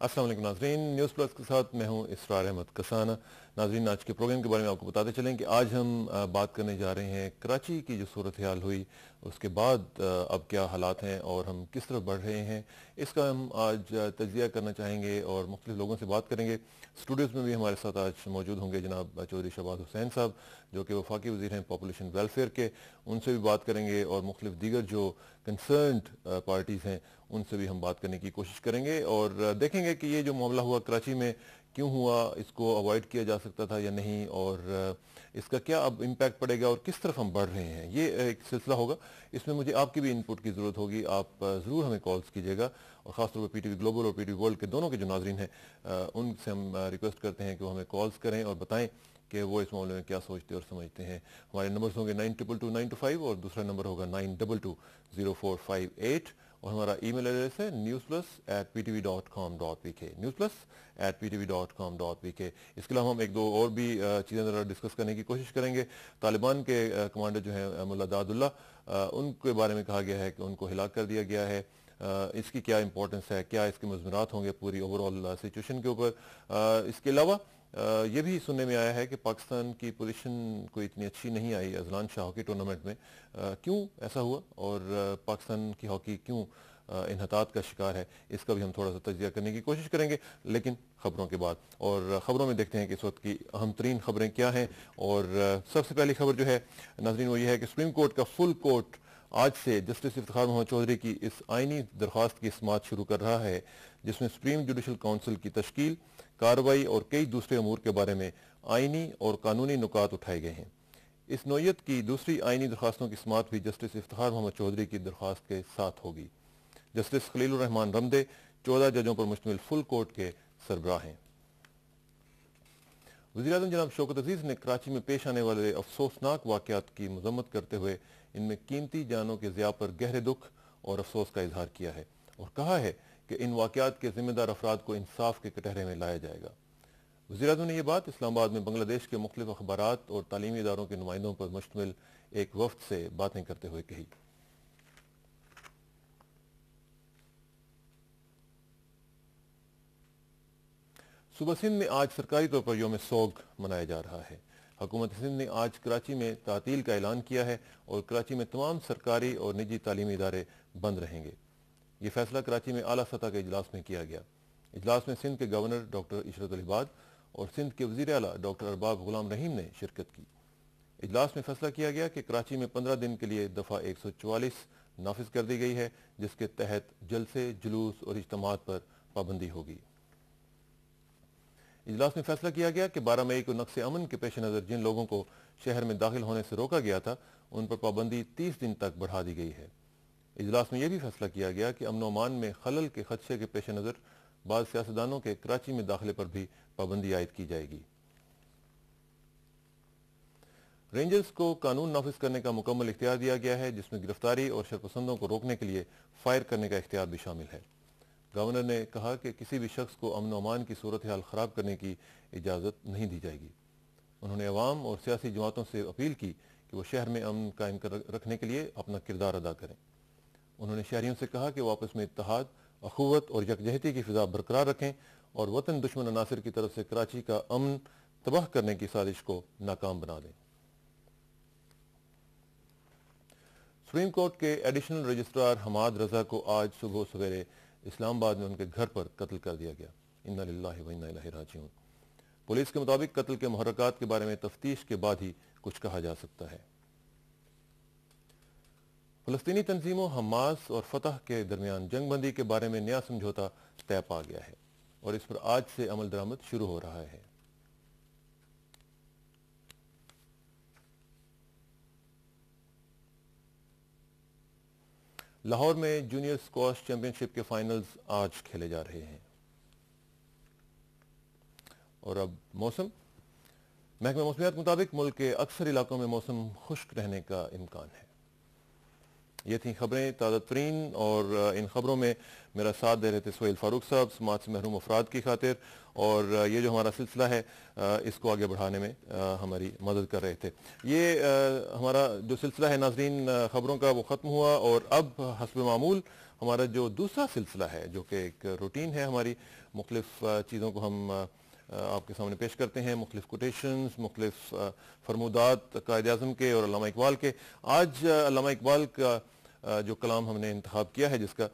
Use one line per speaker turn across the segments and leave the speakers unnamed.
अस्सलाम वालेकुम नाज़रीन, न्यूज़ प्लस के साथ मैं हूं इसरार अहमद कसाना। नाज़रीन, आज के प्रोग्राम के बारे में आपको बताते चलें कि आज हम बात करने जा रहे हैं कराची की जो सूरत हाल हुई उसके बाद अब क्या हालात हैं और हम किस तरफ बढ़ रहे हैं, इसका हम आज तज्ज़िया करना चाहेंगे और मुख्तलिफ लोगों से बात करेंगे। स्टूडियोज़ में भी हमारे साथ आज मौजूद होंगे जनाब चौधरी शहबाज हुसैन साहब, जो कि वफाकी वज़ीर हैं पॉपुलेशन वेलफेयर के, उनसे भी बात करेंगे और मुख्तलिफ दीगर जो कंसर्न्ड पार्टीज़ हैं उनसे भी हम बात करने की कोशिश करेंगे और देखेंगे कि ये जो मामला हुआ कराची में क्यों हुआ, इसको अवॉइड किया जा सकता था या नहीं, और इसका क्या अब इम्पैक्ट पड़ेगा और किस तरफ हम बढ़ रहे हैं, ये एक सिलसिला होगा। इसमें मुझे आपकी भी इनपुट की ज़रूरत होगी। आप ज़रूर हमें कॉल्स कीजिएगा और ख़ासतौर पर PTV ग्लोबल और PTV वर्ल्ड के दोनों के जो नाज़रीन हैं उनसे हम रिक्वेस्ट करते हैं कि वो हमें कॉल्स करें और बताएं कि वो इस मामले में क्या सोचते और समझते हैं। हमारे नंबर्स होंगे 9222 और दूसरा नंबर होगा 922045 और हमारा ईमेल एड्रेस है newsplus@ptv.com.pk newsplus@ptv.com.pk। इसके अलावा हम एक दो और भी चीज़ें ज़रा डिस्कस करने की कोशिश करेंगे। तालिबान के कमांडर जो हैं मुल्ला दादुल्ला, उनके बारे में कहा गया है कि उनको हिलाक कर दिया गया है। इसकी क्या इंपॉर्टेंस है, क्या इसके मज़मूरात होंगे पूरी ओवरऑल सिचुएशन के ऊपर। इसके अलावा ये भी सुनने में आया है कि पाकिस्तान की पोजीशन कोई इतनी अच्छी नहीं आई अजलान शाह हॉकी टूर्नामेंट में। क्यों ऐसा हुआ और पाकिस्तान की हॉकी क्यों इन्हतात का शिकार है, इसका भी हम थोड़ा सा तज्जिया करने की कोशिश करेंगे, लेकिन खबरों के बाद। और खबरों में देखते हैं कि इस वक्त की अहम तरीन खबरें क्या हैं। और सबसे पहली खबर जो है नाज़रीन वो ये है कि सुप्रीम कोर्ट का फुल कोर्ट आज से जस्टिस इफ्तिखार मोहम्मद चौधरी की इस आइनी दरख्वास्त की समाअत शुरू कर रहा है, जिसमें सुप्रीम जुडिशल काउंसिल की तश्कील, कार्रवाई और कई दूसरे अमूर के बारे में आइनी और कानूनी नुकात उठाए गए हैं। इस नौयत की दूसरी आइनी दरख्वास्तों की समाअत भी जस्टिस इफ्तिखार मोहम्मद चौधरी की दरख्वास्त के साथ होगी। जस्टिस खलीलुर रहमान रमदे 14 जजों पर मुश्तमिल फुल कोर्ट के सरबराह हैं। वज़ीर-ए-आज़म जनाब शौकत अजीज़ ने कराची में पेश आने वाले अफसोसनाक वाक़यात की मज़म्मत करते हुए इनमें कीमती जानों के ज़िया पर गहरे दुख और अफसोस का इजहार किया है और कहा है कि इन वाक़यात के ज़िम्मेदार अफराद को इंसाफ के कटहरे में लाया जाएगा। वज़ीर-ए-आज़म ने यह बात इस्लामाबाद में बांग्लादेश के मुख्तलिफ अखबारात और तालीमी इदारों के नुमाइंदों पर मुश्तमिल एक वफ्द से बातें करते हुए कही। सूबा सिंध में आज सरकारी तौर पर यौम सोग मनाया जा रहा है। हुकूमत सिंध ने आज कराची में तातील का ऐलान किया है और कराची में तमाम सरकारी और निजी तालीमी इदारे बंद रहेंगे। ये फैसला कराची में आला सतह के इजलास में किया गया। इजलास में सिंध के गवर्नर डॉक्टर इशरत अली बाद और सिंध के वज़ीर आला डॉक्टर अरबाब गुलाम रहीम ने शिरकत की। इजलास में फैसला किया गया कि कराची में 15 दिन के लिए दफ़ा 144 नाफिज कर दी गई है, जिसके तहत जलसे, जुलूस और इज्तिमात पर पाबंदी होगी। इजलास में फैसला किया गया कि 12 मई को नक्शे अमन के पेश नज़र जिन लोगों को शहर में दाखिल होने से रोका गया था उन पर पाबंदी 30 दिन तक बढ़ा दी गई है। इजलास में यह भी फैसला किया गया कि अमन अमान में खलल के खदशे के पेश नज़र बाद सियासतदानों के कराची में दाखिले पर भी पाबंदी आयद की जाएगी। रेंजर्स को कानून नाफिज करने का मुकम्मल इख्तियार दिया गया है, जिसमें गिरफ्तारी और शरपसंदों को रोकने के लिए फायर करने का इख्तियार भी शामिल है। गवर्नर ने कहा कि किसी भी शख्स को अमन अमान की सूरत हाल ख़राब करने की इजाज़त नहीं दी जाएगी। उन्होंने अवाम और सियासी जमातों से अपील की कि वो शहर में अमन कायम रखने के लिए अपना किरदार अदा करें। उन्होंने शहरियों से कहा कि वो आपस में इत्तेहाद, अखुवत और यकजहती की फ़िज़ा बरकरार रखें और वतन दुश्मन अनासिर की तरफ से कराची का अमन तबाह करने की साजिश को नाकाम बना दें। सुप्रीम कोर्ट के एडिशनल रजिस्ट्रार हमाद रजा को आज सुबह सवेरे इस्लामाबाद में उनके घर पर कत्ल कर दिया गया। इन्ना लिल्लाहि व इन्ना इलैहि राजिऊन। पुलिस के मुताबिक कत्ल के मुहर्रकात के बारे में तफ्तीश के बाद ही कुछ कहा जा सकता है। फ़लस्तीनी तंजीमों हमास और फतह के दरमियान जंगबंदी के बारे में नया समझौता तय पा गया है और इस पर आज से अमल दरामद शुरू हो रहा है। लाहौर में जूनियर स्क्वाश चैंपियनशिप के फाइनल्स आज खेले जा रहे हैं। और अब मौसम। महकमा मौसमियात के मुताबिक मुल्क के अक्सर इलाकों में मौसम खुश्क रहने का इम्कान है। ये थी खबरें ताज़ा तरीन और इन खबरों में मेरा साथ दे रहे थे सोहेल फारूक साहब, समाज से महरूम अफराद की खातिर, और ये जो हमारा सिलसिला है इसको आगे बढ़ाने में हमारी मदद कर रहे थे। ये हमारा जो सिलसिला है नाज़रीन खबरों का वो ख़त्म हुआ और अब हस्ब मामूल ہمارا جو دوسرا سلسلہ ہے جو کہ ایک روٹین ہے ہماری، مختلف چیزوں کو ہم آپ کے سامنے پیش کرتے ہیں، مختلف کوٹیشنز، مختلف فرمودات قائد اعظم کے اور علامہ اقبال کے۔ آج علامہ اقبال کا جو کلام ہم نے انتخاب کیا ہے جس کا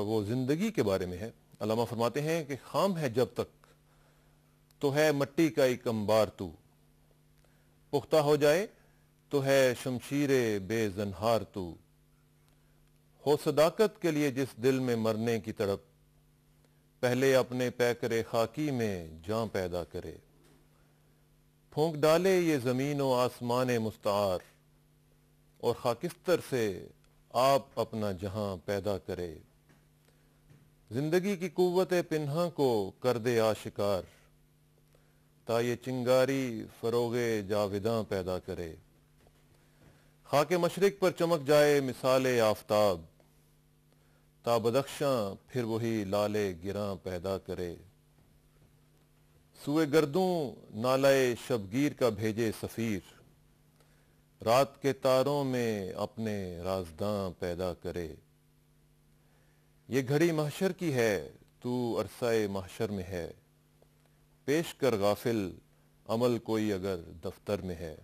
وہ زندگی کے بارے میں ہے۔ علامہ فرماتے ہیں کہ خام ہے جب تک تو ہے مٹی کا ایک انبار تو، پختہ ہو جائے تو ہے شمشیر بے زنہار تو، ہو صداقت کے لیے جس دل میں مرنے کی تڑپ، پہلے اپنے پیکرے خاکی میں جاں پیدا کرے، پھونک ڈالے یہ زمین و آسمان مستعار، اور خاکستر سے آپ اپنا جہاں پیدا کرے، زندگی کی قوت پنہاں کو کر دے آشکار، تا یہ چنگاری فروغ جاوداں پیدا کرے، خاک مشرق پر چمک جائے مثال آفتاب، تا بدخشاں پھر وہی لالے گراں پیدا کرے، سوئے گردوں نالائے شبگیر کا بھیجے سفیر، رات کے تاروں میں اپنے رازداں پیدا کرے، یہ گھڑی محشر کی ہے تو عرصہ محشر میں ہے، پیش کر غافل عمل کوئی اگر دفتر میں ہے۔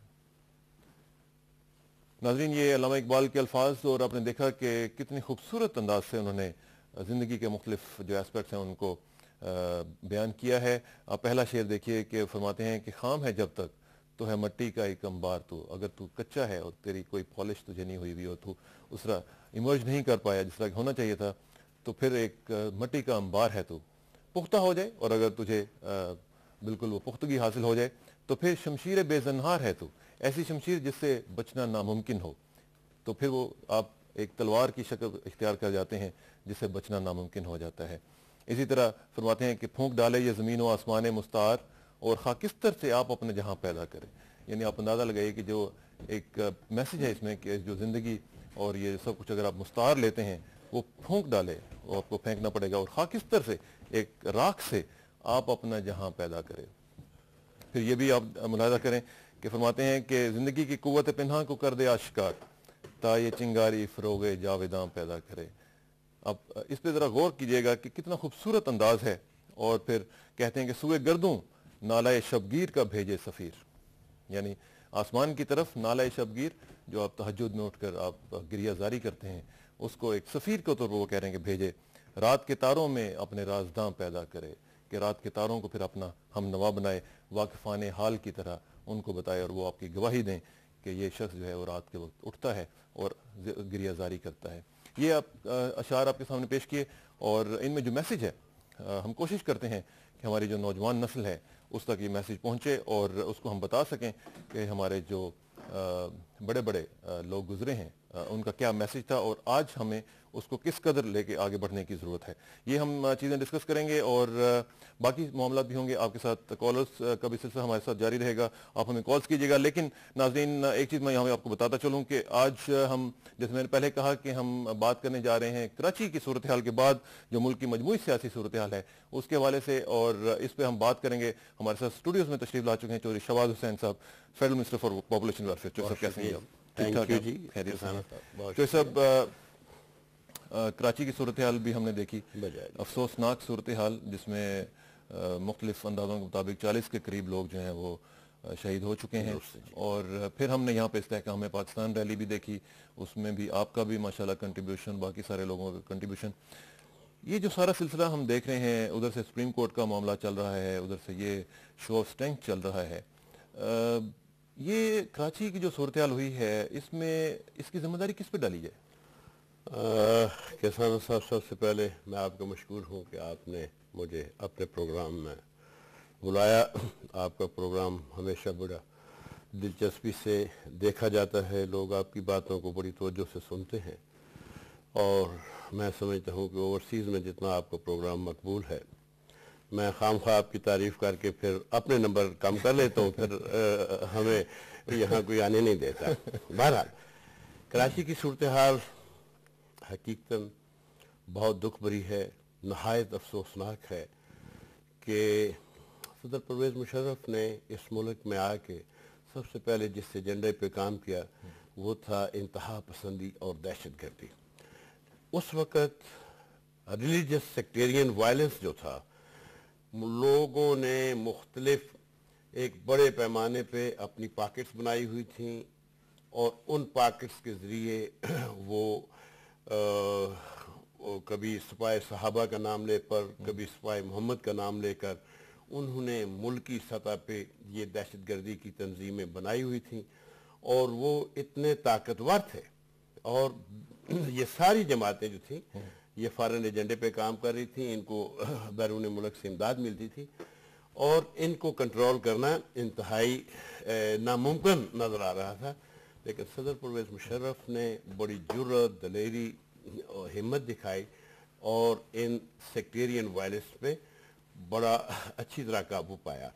ناظرین، یہ علامہ اقبال کے الفاظ، اور آپ نے دیکھا کہ کتنی خوبصورت انداز سے انہوں نے زندگی کے مختلف جو ایسپیکٹس ہیں ان کو بیان کیا ہے۔ آپ پہلا شعر دیکھیے کہ فرماتے ہیں کہ خام ہے جب تک تو ہے مٹی کا ایک انبار تو، اگر تو کچا ہے اور تیری کوئی پالش تجھے نہیں ہوئی اور تو اس طرح ایمرج نہیں کر پایا جس طرح کہ ہونا چاہیے تھا، تو پھر ایک مٹی کا انبار ہے تو، پختہ ہو جائے اور اگر تجھے بالکل وہ پختگی حاصل ہو جائے تو پھر شمشیر بے زنہار ہے تو، ایسی شمشیر جس سے بچنا ناممکن ہو، تو پھر وہ آپ ایک تلوار کی شکل اختیار کر جاتے ہیں جس سے بچنا ناممکن ہو جاتا ہے۔ اسی طرح فرماتے ہیں کہ پھونک ڈالے یہ زمین و آسمان مستعار، اور خاکستر سے آپ اپنے جہاں پیدا کریں، یعنی آپ اندازہ لگائیے کہ جو ایک میسج ہے اس میں کہ جو زندگی اور یہ سب کچھ اگر آپ مستعار لیتے ہیں وہ پھونک ڈالے، وہ آپ کو پھینکنا پڑے گا، اور خاکستر سے ایک راکھ سے آپ اپنا جہاں پیدا کریں۔ پھر یہ بھی آپ ملاحظہ کریں کہ فرماتے ہیں کہ زندگی کی قوت پنہاں کو کر دے آشکار، تا یہ چنگاری فروغ جاوداں پیدا کرے۔ اب اس پہ ذرا غور کیجئے گا کہ کتنا خوبصورت انداز ہے، اور پھر کہتے ہیں کہ سوئے گردوں نالائے شبگیر کا بھیجے سفیر، یعنی آسمان کی طرف نالائے شبگیر جو آپ تہجد میں اٹھ کر آپ گریہ زاری کرتے ہیں، اس کو ایک سفیر کے طور پر وہ کہہ رہے ہیں کہ بھیجے، رات کے تاروں میں اپنے رازداں پیدا کرے، کہ رات کے تاروں کو پھر اپنا ہم نوا بنائے، واقفان حال کی طرح ان کو بتائے اور وہ آپ کی گواہی دیں کہ یہ شخص جو ہے وہ رات کے وقت اٹھتا ہے اور گریہ زاری کرتا ہے۔ یہ آپ اشعار آپ کے سامنے پیش کیے، اور ان میں جو میسج ہے ہم کوشش کرتے ہیں کہ ہماری جو نوجوان نسل ہے اس تک یہ میسج پہنچے اور اس کو ہم بتا سکیں کہ ہمارے جو بڑے بڑے لوگ گزرے ہیں ان کا کیا میسج تھا، اور آج ہمیں اس کو کس قدر لے کے آگے بڑھنے کی ضرورت ہے۔ یہ ہم چیزیں ڈسکس کریں گے، اور باقی معاملات بھی ہوں گے آپ کے ساتھ۔ کالرز کا بھی سلسلہ ہمارے ساتھ جاری رہے گا، آپ ہمیں کالز کیجیے گا۔ لیکن ناظرین، ایک چیز میں یہاں آپ کو بتاتا چلوں کہ آج ہم، جیسے میں نے پہلے کہا کہ ہم بات کرنے جا رہے ہیں کراچی کی صورتحال کے بعد جو ملک کی مجموعی سیاسی صورتحال ہے اس کے حوالے سے، اور اس پہ ہم بات کریں گے۔ ہمارے ساتھ اسٹوڈیوز میں تشریف لا چکے ہیں چودھری شہباز حسین صاحب، federal minister for population welfare. Chaudhry صاحب کیسے ہیں آپ؟ ٹھیک ٹھاک جی، خیریت سے ہیں؟ چودھری صاحب، کراچی کی صورتحال بھی ہم نے دیکھی، افسوسناک صورتحال جس میں مختلف اندازوں کے مطابق 40 کے قریب لوگ جو ہیں وہ شہید ہو چکے ہیں، اور پھر ہم نے یہاں پہ استحکام پاکستان ریلی بھی دیکھی، اس میں بھی آپ کا بھی ماشاءاللہ کنٹریبیوشن، باقی سارے لوگوں کا کنٹریبیوشن۔ یہ جو سارا سلسلہ ہم دیکھ رہے ہیں، ادھر سے سپریم کورٹ کا معاملہ چل رہا ہے، ادھر سے یہ شو آف اسٹرینتھ چل رہا ہے، یہ کراچی کی جو صورتحال ہوئی ہے اس میں اس کی ذمہ داری کس پہ ڈالی جائے؟
کسان صاحب، سب سے پہلے میں آپ کا مشکور ہوں کہ آپ نے مجھے اپنے پروگرام میں بلایا۔ آپ کا پروگرام ہمیشہ بڑا دلچسپی سے دیکھا جاتا ہے، لوگ آپ کی باتوں کو بڑی توجہ سے سنتے ہیں، اور میں سمجھتا ہوں کہ اوورسیز میں جتنا آپ کا پروگرام مقبول ہے، میں خام خواہ آپ کی تعریف کر کے پھر اپنے نمبر کم کر لیتا ہوں، پھر ہمیں یہاں کوئی آنے نہیں دیتا۔ بہرحال کراچی کی صورتحال حقیقتاً بہت دکھ بھری ہے، نہایت افسوسناک ہے کہ صدر پرویز مشرف نے اس ملک میں آ کے سب سے پہلے جس ایجنڈے پہ کام کیا وہ تھا انتہا پسندی اور دہشت گردی۔ اس وقت ریلیجس سیکٹیرین وائلنس جو تھا، لوگوں نے مختلف ایک بڑے پیمانے پہ اپنی پاکٹس بنائی ہوئی تھیں، اور ان پاکٹس کے ذریعے وہ کبھی سپاہ صحابہ کا نام لے کر، کبھی سپاہ محمد کا نام لے کر انہوں نے ملکی سطح پہ یہ دہشت گردی کی تنظیمیں بنائی ہوئی تھیں، اور وہ اتنے طاقتور تھے، اور یہ ساری جماعتیں جو تھیں یہ فارن ایجنڈے پہ کام کر رہی تھیں، ان کو بیرون ملک سے امداد ملتی تھی، اور ان کو کنٹرول کرنا انتہائی ناممکن نظر آ رہا تھا۔ لیکن صدر پرویز مشرف نے بڑی جرأت، دلیری اور ہمت دکھائی، اور ان سیکٹیرین وائلنس پہ بڑا اچھی طرح قابو پایا۔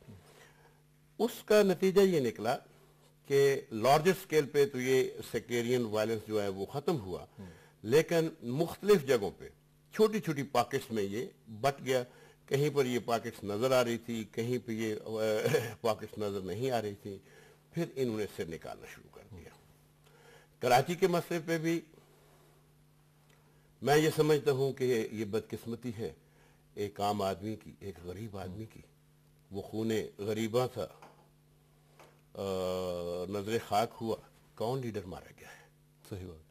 اس کا نتیجہ یہ نکلا کہ لارجر سکیل پہ تو یہ سیکٹیرین وائلنس جو ہے وہ ختم ہوا، لیکن مختلف جگہوں پہ چھوٹی چھوٹی پاکٹس میں یہ بٹ گیا۔ کہیں پر یہ پاکٹس نظر آ رہی تھی، کہیں پہ یہ پاکٹس نظر نہیں آ رہی تھی، پھر انہوں نے سر نکالنا شروع کر دیا۔ کراچی کے مسئلے پہ بھی میں یہ سمجھتا ہوں کہ یہ بدقسمتی ہے ایک عام آدمی کی، ایک غریب آدمی کی، وہ خون غریباں تھا، نظر خاک ہوا۔ کون لیڈر مارا گیا ہے؟
صحیح بات۔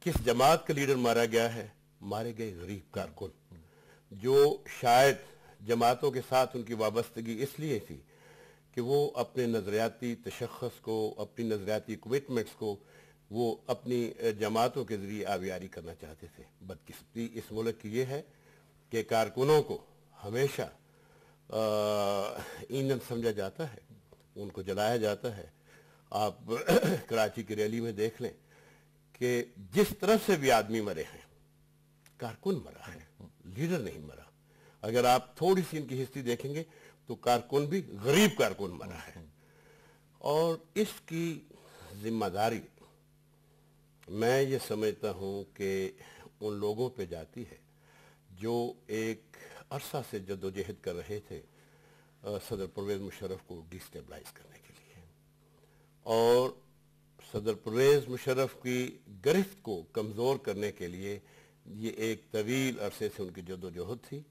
کس جماعت کا لیڈر مارا گیا ہے؟ مارے گئے غریب کارکن، جو شاید جماعتوں کے ساتھ ان کی وابستگی اس لیے تھی کہ وہ اپنے نظریاتی تشخص کو، اپنی نظریاتی کمٹمنٹس کو وہ اپنی جماعتوں کے ذریعے آبیاری کرنا چاہتے تھے۔ بدقسمتی اس ملک کی یہ ہے کہ کارکنوں کو ہمیشہ ایندھن سمجھا جاتا ہے، ان کو جلایا جاتا ہے۔ آپ کراچی کی ریلی میں دیکھ لیں کہ جس طرف سے بھی آدمی مرے ہیں، کارکن مرا ہے، لیڈر نہیں مرا۔ اگر آپ تھوڑی سی ان کی ہسٹری دیکھیں گے تو کارکن بھی غریب کارکن مرا ہے، اور اس کی ذمہ داری میں یہ سمجھتا ہوں کہ ان لوگوں پہ جاتی ہے جو ایک عرصہ سے جد و جہد کر رہے تھے صدر پرویز مشرف کو ڈی سٹیبلائز کرنے کے لیے، اور صدر پرویز مشرف کی گرفت کو کمزور کرنے کے لیے یہ ایک طویل عرصے سے ان کی جد و جہد تھی۔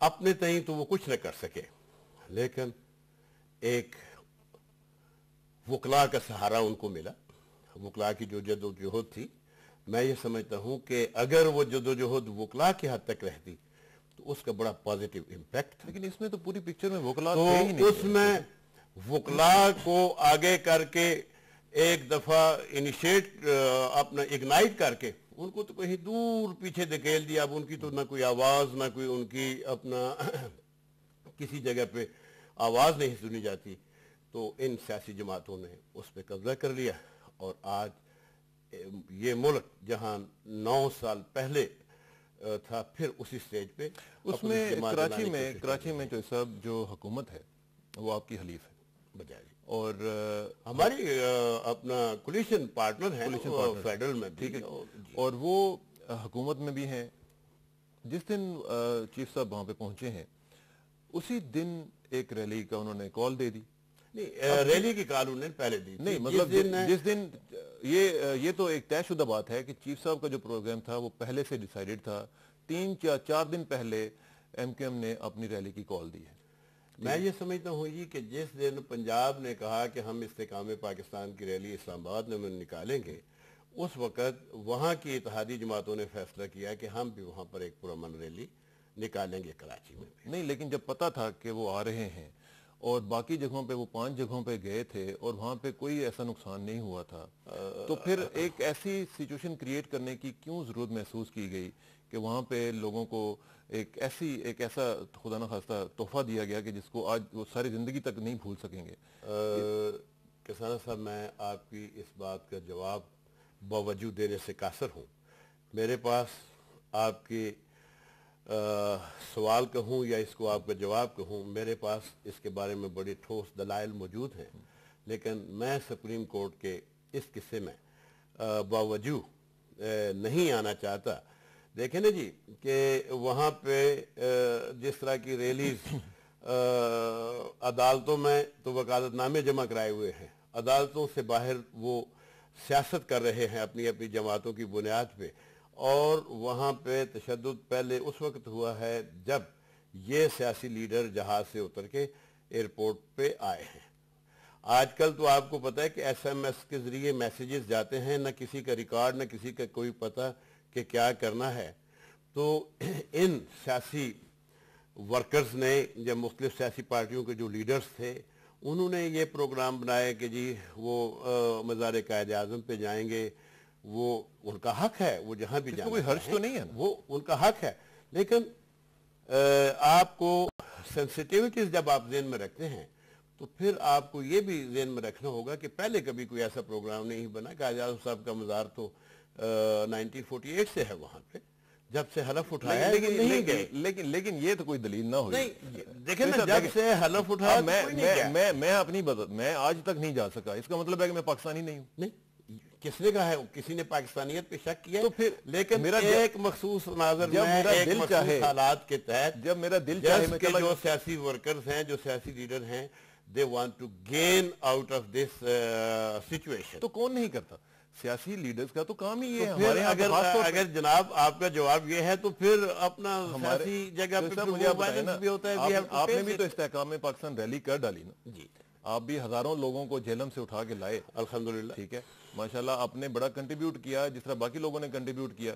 اپنے تئیں تو وہ کچھ نہ کر سکے، لیکن ایک وکلاء کا سہارا ان کو ملا۔ وکلاء کی جو جد و جہد تھی، میں یہ سمجھتا ہوں کہ اگر وہ جد و جہد وکلاء کی حد تک رہتی تو اس کا بڑا پازیٹیو امپیکٹ تھا۔
لیکن اس میں تو پوری پکچر میں وکلاء
تو
تھے ہی نہیں۔
اس میں وکلاء کو آگے کر کے ایک دفعہ انیشیٹ اپنا اگنائٹ کر کے ان کو تو کہیں دور پیچھے دھکیل دیا۔ اب ان کی تو نہ کوئی آواز، نہ کوئی ان کی اپنا کسی جگہ پہ آواز نہیں سنی جاتی۔ تو ان سیاسی جماعتوں نے اس پہ قبضہ کر لیا، اور آج یہ ملک جہاں 9 سال پہلے تھا، پھر اسی سٹیج پہ
اس میں کراچی میں جو صاحب جو حکومت ہے وہ آپ کی حلیف ہے
بجائے،
اور
ہماری اپنا کولیشن پارٹنر ہیں فیڈرل میں،
ٹھیک ہے، اور وہ حکومت میں بھی ہیں۔ جس دن چیف صاحب وہاں پہ پہنچے ہیں، اسی دن ایک ریلی کا انہوں نے کال دے دی۔
نہیں، ریلی کی کال انہوں نے پہلے دی،
نہیں مطلب جس دن یہ تو ایک طے شدہ بات ہے کہ چیف صاحب کا جو پروگرام تھا وہ پہلے سے ڈیسائیڈڈ تھا۔ 3-4 دن پہلے ایم کیو ایم نے اپنی ریلی کی کال دی ہے۔
میں یہ سمجھتا ہوں یہ کہ جس دن پنجاب نے کہا کہ ہم استحکام پاکستان کی ریلی اسلام آباد میں نکالیں گے، اس وقت وہاں کی اتحادی جماعتوں نے فیصلہ کیا کہ ہم بھی وہاں پر ایک پرامن ریلی نکالیں گے کراچی میں بھی۔
نہیں، لیکن جب پتہ تھا کہ وہ آ رہے ہیں اور باقی جگہوں پہ وہ 5 جگہوں پہ گئے تھے اور وہاں پہ کوئی ایسا نقصان نہیں ہوا تھا، تو پھر ایک ایسی سچویشن کریٹ کرنے کی کیوں ضرورت محسوس کی گئی کہ وہاں پہ لوگوں کو ایک ایسا خدا نخواستہ تحفہ دیا گیا کہ جس کو آج وہ ساری زندگی تک نہیں بھول سکیں گے؟
کسانہ صاحب، میں آپ کی اس بات کا جواب باوجود دینے سے قاصر ہوں۔ میرے پاس آپ کی سوال کہوں یا اس کو آپ کا جواب کہوں، میرے پاس اس کے بارے میں بڑی ٹھوس دلائل موجود ہیں، لیکن میں سپریم کورٹ کے اس قصے میں باوجود نہیں آنا چاہتا۔ دیکھیں نا جی کہ وہاں پہ جس طرح کی ریلیز عدالتوں میں تو وکالت نامے جمع کرائے ہوئے ہیں، عدالتوں سے باہر وہ سیاست کر رہے ہیں اپنی اپنی جماعتوں کی بنیاد پہ، اور وہاں پہ تشدد پہلے اس وقت ہوا ہے جب یہ سیاسی لیڈر جہاز سے اتر کے ایئرپورٹ پہ آئے ہیں. آج کل تو آپ کو پتہ ہے کہ ایس ایم ایس کے ذریعے میسیجز جاتے ہیں, نہ کسی کا ریکارڈ نہ کسی کا کوئی پتہ کہ کیا کرنا ہے. تو ان سیاسی ورکرز نے, جب مختلف سیاسی پارٹیوں کے جو لیڈرز تھے, انہوں نے یہ پروگرام بنایا کہ جی وہ مزار قائد اعظم پہ جائیں گے. وہ ان کا حق ہے, وہ جہاں بھی جانا
کوئی حرج تو نہیں ہے,
وہ ان کا حق ہے. لیکن آپ کو سینسیٹیوٹیز جب آپ ذہن میں رکھتے ہیں تو پھر آپ کو یہ بھی ذہن میں رکھنا ہوگا کہ پہلے کبھی کوئی ایسا پروگرام نہیں بنا. قائد اعظم صاحب کا مزار تو 1948 سے ہے وہاں پہ, جب سے حلف اٹھایا
لیکن یہ تو کوئی دلیل نہ ہوئی.
دیکھیں نا, جب سے حلف اٹھایا
میں آج تک نہیں جا سکا, اس کا مطلب ہے کہ میں پاکستانی نہیں ہوں.
نہیں, کس نے کہا ہے, کسی نے پاکستانیت پہ شک کیا, تو پھر لیکن ایک مخصوص مناظر میں ایک مخصوص حالات کے تحت
جب میرا دل چاہے میں چلا,
جو سیاسی ورکرز ہیں, جو سیاسی لیڈر ہیں, they want to gain out of this situation.
تو کون نہیں کرتا, سیاسی لیڈرز کا تو کام ہی یہ ہے.
پھر اگر جناب آپ کا جواب یہ ہے تو پھر اپنا سیاسی جگہ پہ بھی ہوتا ہے.
آپ نے بھی تو استحکام پاکستان ریلی کر ڈالی نا جی, آپ بھی ہزاروں لوگوں کو جہلم سے اٹھا کے لائے,
الحمدللہ.
ٹھیک ہے, ماشاءاللہ آپ نے بڑا کنٹریبیوٹ کیا, جس طرح باقی لوگوں نے کنٹریبیوٹ کیا.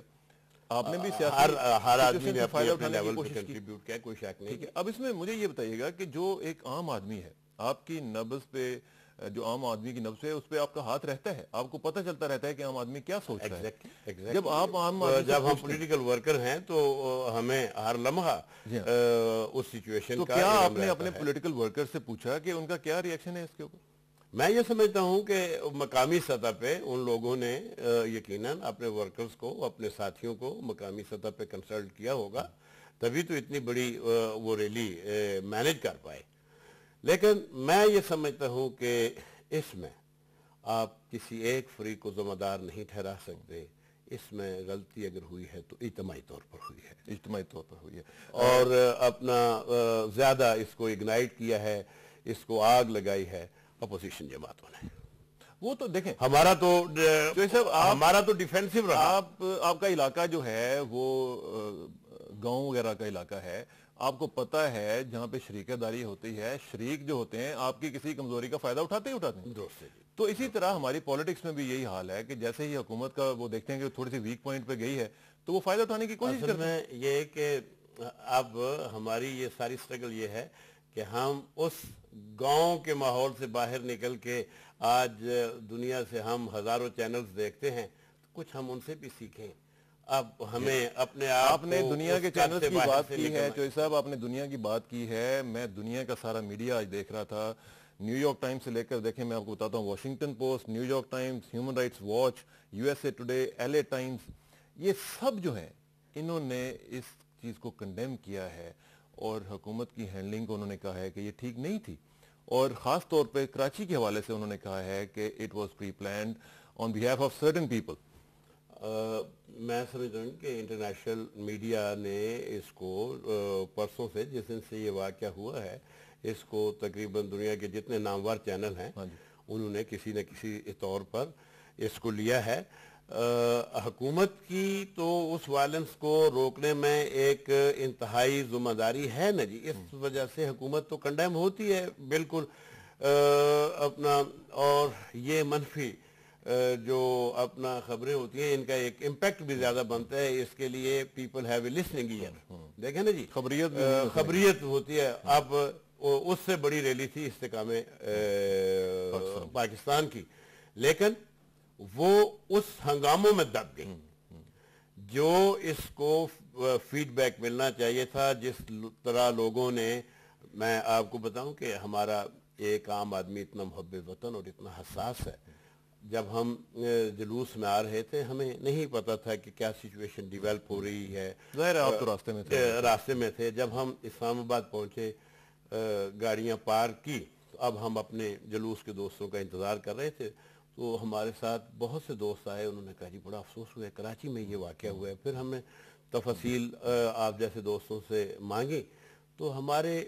آپ نے بھی
ہر آدمی نے اپنے لیول پہ کنٹریبیوٹ کیا, کوئی شک نہیں.
اب اس میں مجھے یہ بتائیے گا کہ جو ایک عام آدمی ہے, آپ کی نبض پہ, جو عام آدمی کی نبض ہے اس پہ آپ کا ہاتھ رہتا ہے, آپ کو پتہ چلتا رہتا ہے کہ عام آدمی کیا سوچتا ہے.
جب ہم پولیٹیکل ورکر ہیں تو ہمیں ہر لمحہ اس سچویشن کا,
تو کیا آپ نے اپنے پولیٹیکل ورکر سے پوچھا کہ ان کا کیا ری ایکشن ہے اس کے اوپر؟
میں یہ سمجھتا ہوں کہ مقامی سطح پہ ان لوگوں نے یقیناً اپنے ورکرز کو, اپنے ساتھیوں کو مقامی سطح پہ کنسلٹ کیا ہوگا, تبھی تو اتنی بڑی وہ ریلی مینیج کر پائے. لیکن میں یہ سمجھتا ہوں کہ اس میں آپ کسی ایک فریق کو ذمہ دار نہیں ٹھہرا سکتے. اس میں غلطی اگر ہوئی ہے تو اجتماعی طور پر ہوئی ہے,
اجتماعی طور پر ہوئی ہے,
اور اپنا زیادہ اس کو اگنائٹ کیا ہے, اس کو آگ لگائی ہے اپوزیشن جماعتوں نے.
وہ تو دیکھیں,
ہمارا تو ڈیفینسو رہا.
آپ کا علاقہ جو ہے وہ گاؤں وغیرہ کا علاقہ ہے, آپ کو پتہ ہے جہاں پہ شریکہ داری ہوتی ہے, شریک جو ہوتے ہیں آپ کی کسی کمزوری کا فائدہ اٹھاتے ہیں. تو اسی طرح ہماری پالیٹکس میں بھی یہی حال ہے کہ جیسے ہی حکومت کا وہ دیکھتے ہیں کہ تھوڑی سی ویک پوائنٹ پہ گئی ہے تو وہ فائدہ اٹھانے کی کوشش کرتے ہیں.
یہ کہ اب ہماری یہ ساری سٹرگل یہ ہے کہ ہم اس گاؤں کے ماحول سے باہر نکل کے, آج دنیا سے ہم ہزاروں چینلز دیکھتے ہیں, کچھ ہم ان سے بھی سیکھیں. اب ہمیں اپنے
آپ نے دنیا کے چینلز کی بات کی ہے, چوہی صاحب آپ نے دنیا کی بات کی ہے. میں دنیا کا سارا میڈیا آج دیکھ رہا تھا, نیو یارک ٹائمز سے لے کر, دیکھیں میں آپ کو بتاتا ہوں, Washington post, new York Times, human rights watch, U S A today, L A Times, یہ سب جو ہیں انہوں نے اس چیز کو کنڈیم کیا ہے اور حکومت کی ہینڈلنگ کو انہوں نے کہا ہے کہ یہ ٹھیک نہیں تھی. اور خاص طور پہ کراچی کے حوالے سے انہوں نے کہا ہے کہ it was pre planned on behalf of certain people.
میں سمجھتا ہوں کہ انٹرنیشنل میڈیا نے اس کو پرسوں سے, جس دن سے یہ واقعہ ہوا ہے, اس کو تقریباً دنیا کے جتنے نامور چینل ہیں انہوں نے کسی نہ کسی طور پر اس کو لیا ہے. حکومت کی تو اس وائلنس کو روکنے میں ایک انتہائی ذمہ داری ہے نا جی, اس وجہ سے حکومت تو کنڈیم ہوتی ہے بالکل اپنا. اور یہ منفی جو اپنا خبریں ہوتی ہیں, ان کا ایک امپیکٹ بھی زیادہ بنتا ہے. اس کے لیے people have a listening ear, دیکھیں نا جی, خبریت ہوتی ہے. اب اس سے بڑی ریلی تھی استحکام پاکستان کی, لیکن وہ اس ہنگاموں میں دب گئی. جو اس کو فیڈ بیک ملنا چاہیے تھا, جس طرح لوگوں نے, میں آپ کو بتاؤں کہ ہمارا ایک عام آدمی اتنا محب وطن اور اتنا حساس ہے, جب ہم جلوس میں آ رہے تھے ہمیں نہیں پتا تھا کہ کیا سچویشن ڈیویلپ ہو رہی ہے.
آپ تو
راستے میں تھے. جب ہم اسلام آباد پہنچے, گاڑیاں پارک کی, تو اب ہم اپنے جلوس کے دوستوں کا انتظار کر رہے تھے. تو ہمارے ساتھ بہت سے دوست آئے, انہوں نے کہا جی بڑا افسوس ہوا ہے, کراچی میں یہ واقعہ ہوا ہے. پھر ہم نے تفصیل آپ جیسے دوستوں سے مانگی, تو ہمارے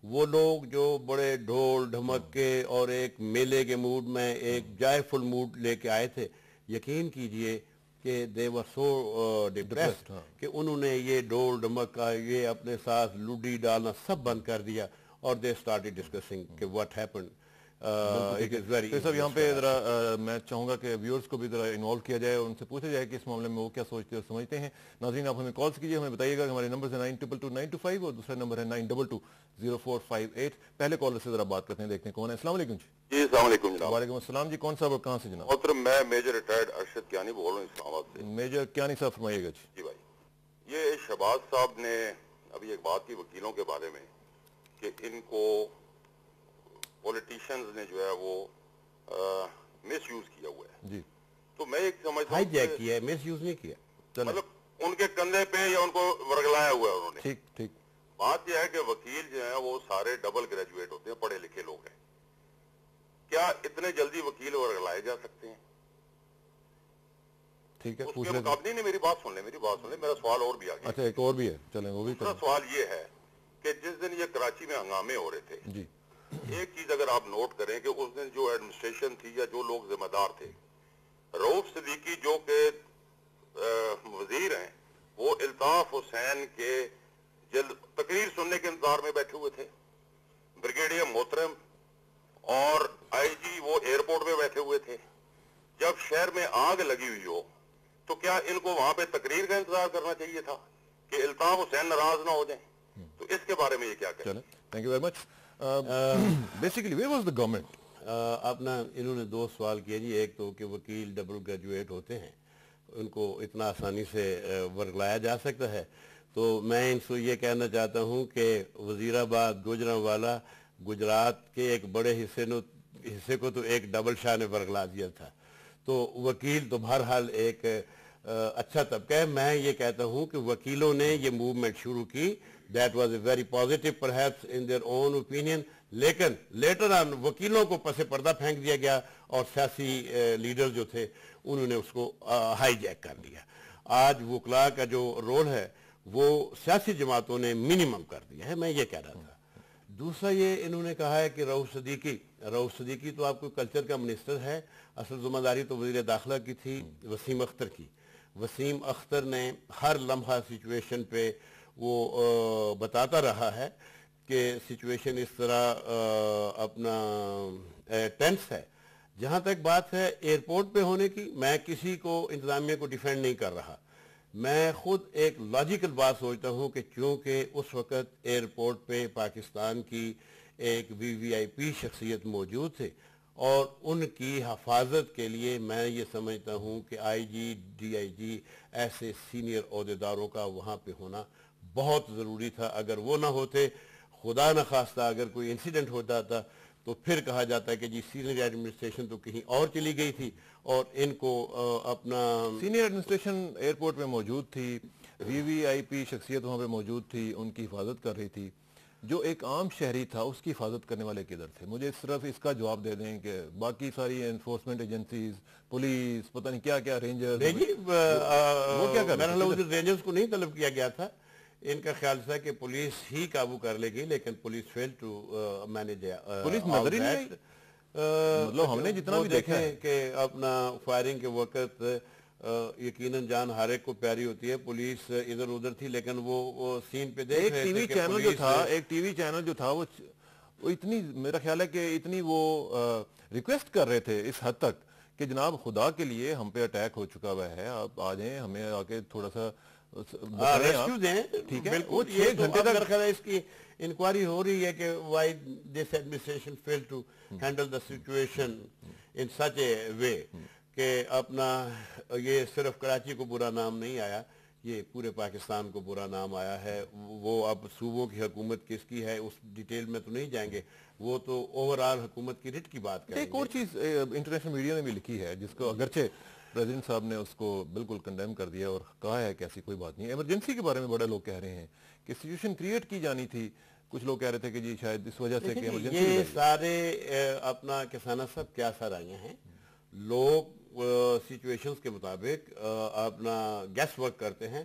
وہ لوگ جو بڑے ڈھول ڈھمکے اور ایک میلے کے موڈ میں, ایک جائے فل موڈ لے کے آئے تھے, یقین کیجئے کہ دے ور سو ڈپریسڈ کہ انہوں نے یہ ڈول ڈمکا یہ اپنے ساتھ لوڈی ڈالنا سب بند کر دیا اور دے اسٹارٹڈ ڈسکسنگ کہ واٹ ہیپنڈ.
صاحب یہاں پہ ذرا میں چاہوں گا کہ ویورز کو بھی ذرا انوالو کیا جائے اور ان سے پوچھا جائے کہ اس معاملے میں وہ کیا سوچتے اور سمجھتے ہیں. ناظرین آپ ہمیں کالز کیجئے, ہمیں بتائیے گا کہ ہمارے نمبر ہے 922925 اور دوسرا نمبر ہے 92200458. پہلے کالر سے ذرا بات کرتے ہیں, دیکھتے ہیں کون ہے. السلام علیکم جی.
جی السلام علیکم جناب.
وعلیکم السلام جی. کون صاحب اور کہاں سے جناب؟
محترم میں میجر ریٹائرڈ ارشد کیانی بول رہا ہوں اسلام آباد سے.
میجر کیانی صاحب فرمائیے گا جی.
جی بھائی, یہ شہباز صاحب نے ابھی ایک بات کی وکیلوں کے بارے میں کہ ان کو پولیٹیشنز نے جو ہے وہ مس یوز کیا ہوا ہے
جی.
تو میں ایک سمجھتا
ہائی
ہوں
جیک کیا ہے, مس یوز نہیں کیا,
مطلب ان کے کندھے پہ یا ان کو ورگلایا ہوا ہے انہوں نے.
ٹھیک ٹھیک.
بات یہ ہے کہ وکیل جو ہیں وہ سارے ڈبل گریجویٹ ہوتے ہیں, پڑھے لکھے لوگ ہیں. کیا اتنے جلدی وکیل ورگلائے جا سکتے ہیں؟
ٹھیک ہے,
اس
پوچھ
کے
لیں.
مقابلے نہیں, میری بات سن لیں, میرا سوال اور بھی آگے.
اچھا ایک اور بھی ہے, چلیں وہ بھی
دوسرا
کریں.
سوال یہ ہے کہ جس دن یہ کراچی میں ہنگامے ہو رہے تھے,
جی
ایک چیز اگر آپ نوٹ کریں کہ اس دن جو ایڈمنسٹریشن تھی یا جو لوگ ذمہ دار تھے, رؤف صدیقی جو کہ وزیر ہیں وہ الطاف حسین کے تقریر سننے کے انتظار میں بیٹھے ہوئے تھے. بریگیڈیئر محترم اور آئی جی وہ ایئرپورٹ میں بیٹھے ہوئے تھے. جب شہر میں آگ لگی ہوئی ہو تو کیا ان کو وہاں پہ تقریر کا انتظار کرنا چاہیے تھا کہ الطاف حسین ناراض نہ ہو جائیں؟ تو اس کے بارے میں یہ کیا کہیں؟
چلیں, thank you very much. Basically where was the government?
اپنا انہوں نے دو سوال کیا جی. ایک تو کہ وکیل ڈبل گریجویٹ ہوتے ہیں, ان کو اتنا آسانی سے ورگلایا جا سکتا ہے. تو میں ان سے یہ کہنا چاہتا ہوں کہ وزیر آباد گوجرانوالا گجرات کے ایک بڑے حصے کو تو ایک ڈبل شاہ نے ورگلا دیا تھا. تو وکیل تو بہرحال ایک اچھا طبقہ ہے. میں یہ کہتا ہوں کہ وکیلوں نے یہ موومنٹ شروع کی, that was a very positive perhaps in their own opinion, لیکن لیٹر آن وکیلوں کو پس پردہ پھینک دیا گیا اور سیاسی لیڈر جو تھے انہوں نے اس کو ہائی جیک کر دیا. آج وکلاء کا جو رول ہے وہ سیاسی جماعتوں نے منیمم کر دیا ہے, میں یہ کہہ رہا تھا. دوسرا یہ انہوں نے کہا ہے کہ رؤف صدیقی تو آپ کو کلچر کا منسٹر ہے, اصل ذمہ داری تو وزیر داخلہ کی تھی وسیم اختر کی. وسیم اختر نے ہر لمحہ سچویشن پہ وہ بتاتا رہا ہے کہ سچویشن اس طرح اپنا ٹینس ہے. جہاں تک بات ہے ایئرپورٹ پہ ہونے کی, میں کسی کو انتظامیہ کو ڈیفینڈ نہیں کر رہا. میں خود ایک لاجیکل بات سوچتا ہوں کہ چونکہ اس وقت ایئرپورٹ پہ پاکستان کی ایک وی وی آئی پی شخصیت موجود تھے اور ان کی حفاظت کے لیے میں یہ سمجھتا ہوں کہ آئی جی ڈی آئی جی ایسے سینئر عہدیداروں کا وہاں پہ ہونا بہت ضروری تھا. اگر وہ نہ ہوتے, خدا نخواستہ اگر کوئی انسیڈنٹ ہوتا تھا تو پھر کہا جاتا ہے کہ جی سینئر ایڈمنسٹریشن تو کہیں اور چلی گئی تھی اور ان کو اپنا
سینئر ایڈمنسٹریشن ایئرپورٹ میں موجود تھی, وی وی آئی پی شخصیت وہاں پہ موجود تھی, ان کی حفاظت کر رہی تھی. جو ایک عام شہری تھا اس کی حفاظت کرنے والے کدھر تھے؟ مجھے صرف اس کا جواب دے دیں کہ باقی ساری انفورسمنٹ ایجنسیز, پولیس, پتہ نہیں کیا کیا, رینجر,
وہ کیا کر رہے ہیں؟ رینجرز کو نہیں طلب کیا گیا تھا. ان کا خیال تھا کہ پولیس ہی قابو کر لے گی, لیکن police fail to manage.
Police نظر ہی نہیں آئی. مطلب ہم نے جتنا بھی دیکھا ہے
کہ اپنا فائرنگ کے وقت یقیناً جان ہر ایک کو پیاری ہوتی ہے. پولیس ادھر ادھر تھی لیکن وہ سین پہ دیکھ رہے تھے کہ
ایک ٹی وی چینل جو تھا وہ اتنی, میرا خیال ہے کہ اتنی وہ ریکویسٹ کر رہے تھے اس حد تک کہ جناب خدا کے لیے ہم پہ اٹیک ہو چکا ہوا ہے, آپ آ جائیں, ہمیں آ کے تھوڑا سا
ریسکیو دیں.
ٹھیک ہے,
بالکل. 6 گھنٹے تک اس کی انکوائری ہو رہی ہے کہ why this administration fail to handle the situation in such a way کہ اپنا یہ صرف کراچی کو برا نام نہیں آیا, یہ پورے پاکستان کو برا نام آیا ہے. وہ اب صوبوں کی حکومت کس کی ہے اس ڈیٹیل میں تو نہیں جائیں گے, وہ تو اوور آل حکومت کی رٹ کی بات کریں گے.
ایک اور چیز انٹرنیشنل میڈیا نے بھی لکھی ہے جس کو اگرچہ پریزیڈنٹ صاحب نے اس کو بالکل کنڈیم کر دیا اور کہا ہے کہ ایسی کوئی بات نہیں. ایمرجنسی کے بارے میں بڑے لوگ کہہ رہے ہیں کہ سچویشن کریٹ کی جانی تھی. کچھ لوگ کہہ رہے تھے کہ جی شاید اس وجہ سے کہ ایمرجنسی.
یہ سارے اپنا کسانہ سب کیا سرائیاں ہیں, لوگ سچویشنز کے مطابق اپنا گیس ورک کرتے ہیں.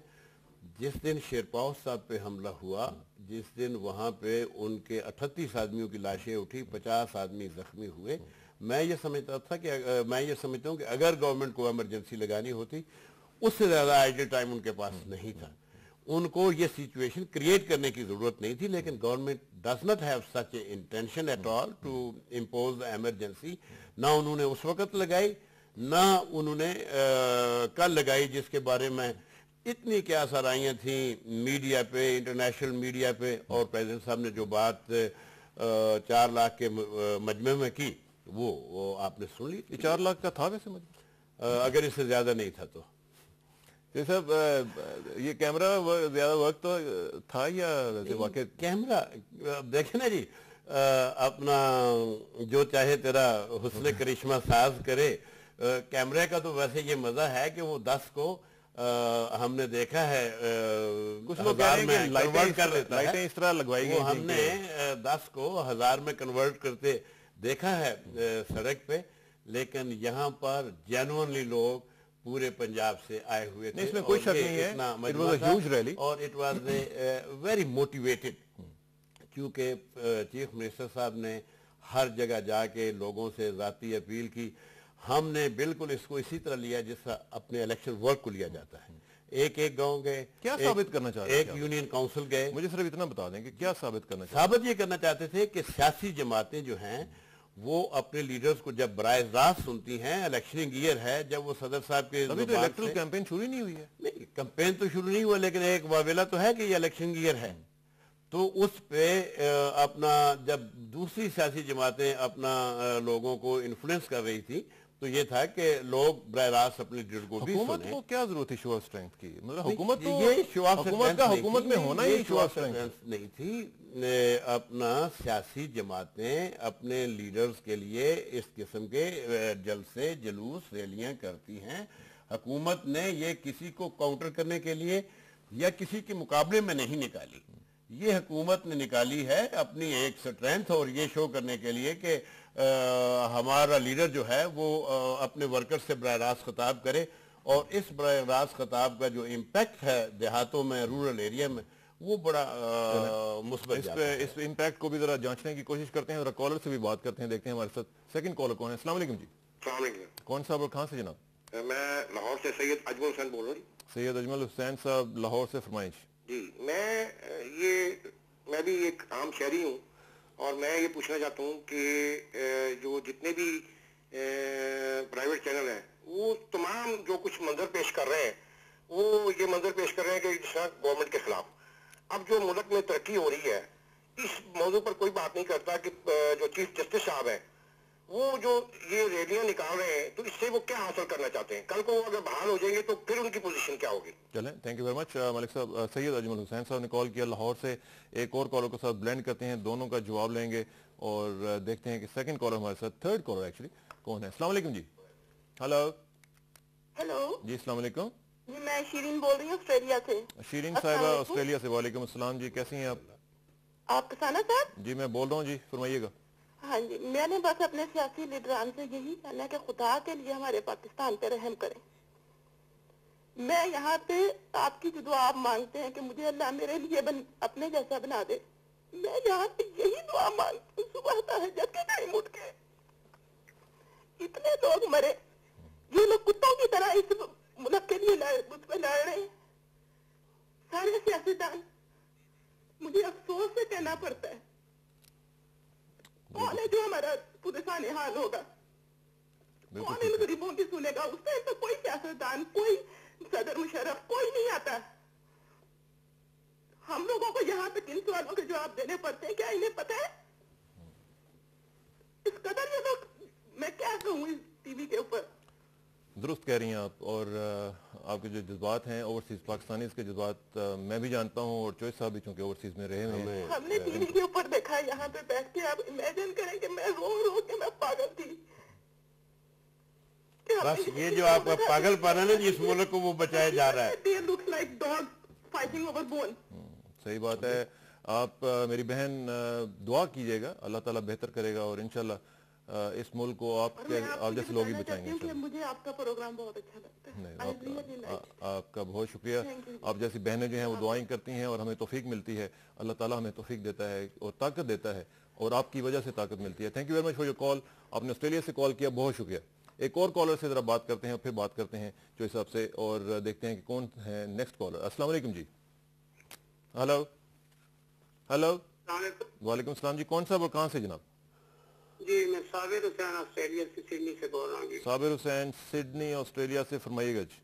جس دن شیرپاؤ صاحب پہ حملہ ہوا, جس دن وہاں پہ ان کے 38 آدمیوں کی لاشیں اٹھی, 50 آدمی زخمی ہوئے, میں یہ سمجھتا ہوں کہ اگر گورنمنٹ کو ایمرجنسی لگانی ہوتی उससे ज़्यादा आइडल टाइम उनके पास नहीं था। उनको ये सिचुएशन क्रिएट करने की ज़रूरत नहीं थी, लेकिन government does not have such a intention at all to impose the emergency. ना उन्होंने उस वक्त लगाई, ना उन्होंने कल लगाई, जिसके बारे में इतनी क्या सराहियाँ थी मीडिया पे, इंटरनेशनल मीडिया पे, और प्रेसिडेंट साहब ने जो बात 4 लाख के मजमे में की वो आपने सुन ली।
4 लाख का था वैसे
अगर इससे ज़्यादा नहीं था तो
ये सब ये कैमरा ज्यादा वक्त तो था या वैसे वाकई
कैमरा देखे ना जी, अपना जो चाहे तेरा हुस्न करिश्मा साज करे। कैमरे का तो वैसे ये मजा है कि वो 10 को हमने देखा है
कुछ लोग कह रहे हैं कि
कन्वर्ट कर लेता है,
लाइटें इस तरह लगवाई गई
वो हमने 10 को 1000 में कन्वर्ट करते देखा है सड़क पे। लेकिन यहाँ पर जेन्युइनली लोग पूरे पंजाब से आए हुए थे,
इसमें कोई शक नहीं है। It was a huge rally
और इट वाज वेरी मोटिवेटेड, क्योंकि चीफ मिनिस्टर साहब ने हर जगह जाके लोगों से ज़ाती अपील की। हमने बिल्कुल इसको इसी तरह लिया जिस अपने इलेक्शन वर्क को लिया जाता है। एक गांव गए,
क्या साबित करना चाहते थे?
एक यूनियन काउंसिल गए।
मुझे सिर्फ इतना बता दें कि क्या साबित करना चाहते
साबित ये करना चाहते थे कि सियासी जमातें जो हैं वो अपने लीडर्स को जब बराह रास्त सुनती हैं, इलेक्शनिंग ईयर है, जब वो सदर साहब के
अभी तो इलेक्ट्रल कैंपेन शुरू ही नहीं हुई है।
नहीं, कैंपेन तो शुरू नहीं हुआ, लेकिन एक वावेला तो है कि ये इलेक्शन ईयर है। तो उस पे अपना जब दूसरी सियासी जमातें अपना लोगों को इन्फ्लुएंस कर रही थी, तो ये था कि लोग बराह रास्त अपने लीडर को भी
हुकूमत
सुने।
को क्या जरूरत थी शो ऑफ स्ट्रेंथ की? मतलब हुकूमत तो
ये शो ऑफ
हुकूमत का हुकूमत में होना ही शो ऑफ स्ट्रेंथ
नहीं थी। अपना सियासी जमातें अपने लीडर्स के लिए इस किस्म के जलसे जुलूस रैलियां करती हैं। हुकूमत ने ये किसी को काउंटर करने के लिए या किसी के मुकाबले में नहीं निकाली, ये हुकूमत ने निकाली है अपनी एक स्ट्रेंथ, और ये शो करने के लिए कि हमारा लीडर जो है वो अपने वर्कर्स से बराह रास्त खिताब करे। और इस बराह रास्त खिताब का जो इम्पैक्ट है देहातों में, रूरल एरिया में, वो बड़ा मुस्बत है।
इस इम्पैक्ट को भी जरा जांचने की कोशिश करते हैं, जरा कॉलर से भी बात करते हैं, देखते हैं हमारे साथ सेकंड कॉलर कौन है। अस्सलाम वालेकुम जी।
अस्सलाम वालेकुम।
कौन साहब और कहाँ से जनाब?
मैं लाहौर से सैयद अजमल हुसैन बोल रहा हूँ।
सैयद अजमल हुसैन साहब लाहौर से, फरमाइश
जी। मैं भी एक आम शहरी हूँ, और मैं ये पूछना चाहता हूँ कि जो जितने भी प्राइवेट चैनल हैं वो तमाम जो कुछ मंजर पेश कर रहे हैं, वो ये मंजर पेश कर रहे हैं कि जिस तरह गवर्नमेंट के खिलाफ। अब जो मुल्क में तरक्की हो रही है, इस मौजू पर कोई बात नहीं करता कि जो चीफ जस्टिस साहब है वो जो ये रैलियां निकाल रहे हैं, तो इससे वो क्या हासिल करना चाहते हैं? कल को वो अगर बहाल हो जाएंगे तो फिर उनकी पोजीशन क्या होगी?
चलें, thank you very much Malik साहब। सैयद अजमल हुसैन साहब ने कॉल किया लाहौर से। एक और कॉलर के साथ ब्लेंड करते हैं, दोनों का जवाब लेंगे और देखते हैं कि सेकंड कॉलर हमारे साथ, थर्ड कॉलर एक्चुअली कौन है। अस्सलाम वालेकुम जी। हेलो
हेलो
जी, अस्सलाम वालेकुम
जी, मैं शीरीन बोल रही हूँ ऑस्ट्रेलिया से।
शीरीन साहिबा ऑस्ट्रेलिया से, वालेकुम अस्सलाम जी, कैसी हैं आप?
कसाना साहब
जी मैं बोल रहा हूँ जी, फरमाइएगा।
हाँ जी, मैंने बस अपने सियासी लीडरान से यही कहना है कि खुदा के लिए हमारे पाकिस्तान पे रहम करें। मैं यहाँ पे आपकी जो दुआ आप मांगते हैं कि मुझे अल्लाह मेरे लिए अपने जैसा बना दे, मैं यहाँ पे यही दुआ मांगती हूँ सुबह तहज्जुद के टाइम उठ के। इतने लोग मरे, ये लोग कुत्तों की तरह इस मुल्क के लिए मुझ पे लड़ रहे हैं, सारे सियासतदान। मुझे अफसोस से कहना पड़ता है, कौन है जो हमारा पुरसान हाल होगा? कौन इन गरीबों की सुनेगा? उस टाइम तो कोई सियासतदान, कोई सदर मुशर्रफ, कोई नहीं आता। हम लोगों को यहाँ पे किन सवालों के जवाब देने पड़ते हैं, क्या इन्हें पता है? इस कदर ये लोग, मैं क्या कहूँ इस टीवी के ऊपर।
दुरुस्त कह रही हैं आप, और आपके जो जज्बात हैं ओवरसीज पाकिस्तानीज के जज्बात मैं भी जानता हूँ, और चॉइस साहब भी चूंकि ओवरसीज में रहे हुए हैं।
हमने टीवी के ऊपर देखा है, यहाँ पे बैठ के आप इमेजिन करें कि मैं रो रो के मैं पागल थी।
बस ये जो आपका पागल पाना ना जिस मुल्क को वो बचाया जा रहा है।
They look like dogs fighting over bone.
सही बात है। आप मेरी बहन दुआ कीजिएगा, अल्लाह ताला बेहतर करेगा, और इंशाल्लाह इस मुल्क को आप जैसे लोग ही बचाएंगे।
मुझे आपका प्रोग्राम बहुत अच्छा लगता है।
नहीं, आपका बहुत शुक्रिया। आप जैसी बहनें जो हैं वो दुआएं करती हैं और हमें तौफीक मिलती है, अल्लाह ताला हमें तौफीक देता है और ताकत देता है, और आपकी वजह से ताकत मिलती है। Thank you very much for your call. आपने ऑस्ट्रेलिया से कॉल किया, बहुत शुक्रिया। एक और कॉलर से ज़रा बात करते हैं और फिर बात करते हैं जो हिसाब से, और देखते हैं कि कौन है नेक्स्ट कॉलर। अस्सलाम वालेकुम जी। Hello hello. वालेकुम सलाम जी, कौन साहब और कहाँ से जनाब?
जी, मैं साबिर हुसैन ऑस्ट्रेलिया से, सिडनी से बोल रहा हूँ जी।
साबिर हुसैन सिडनी ऑस्ट्रेलिया से, फरमाइएगा जी।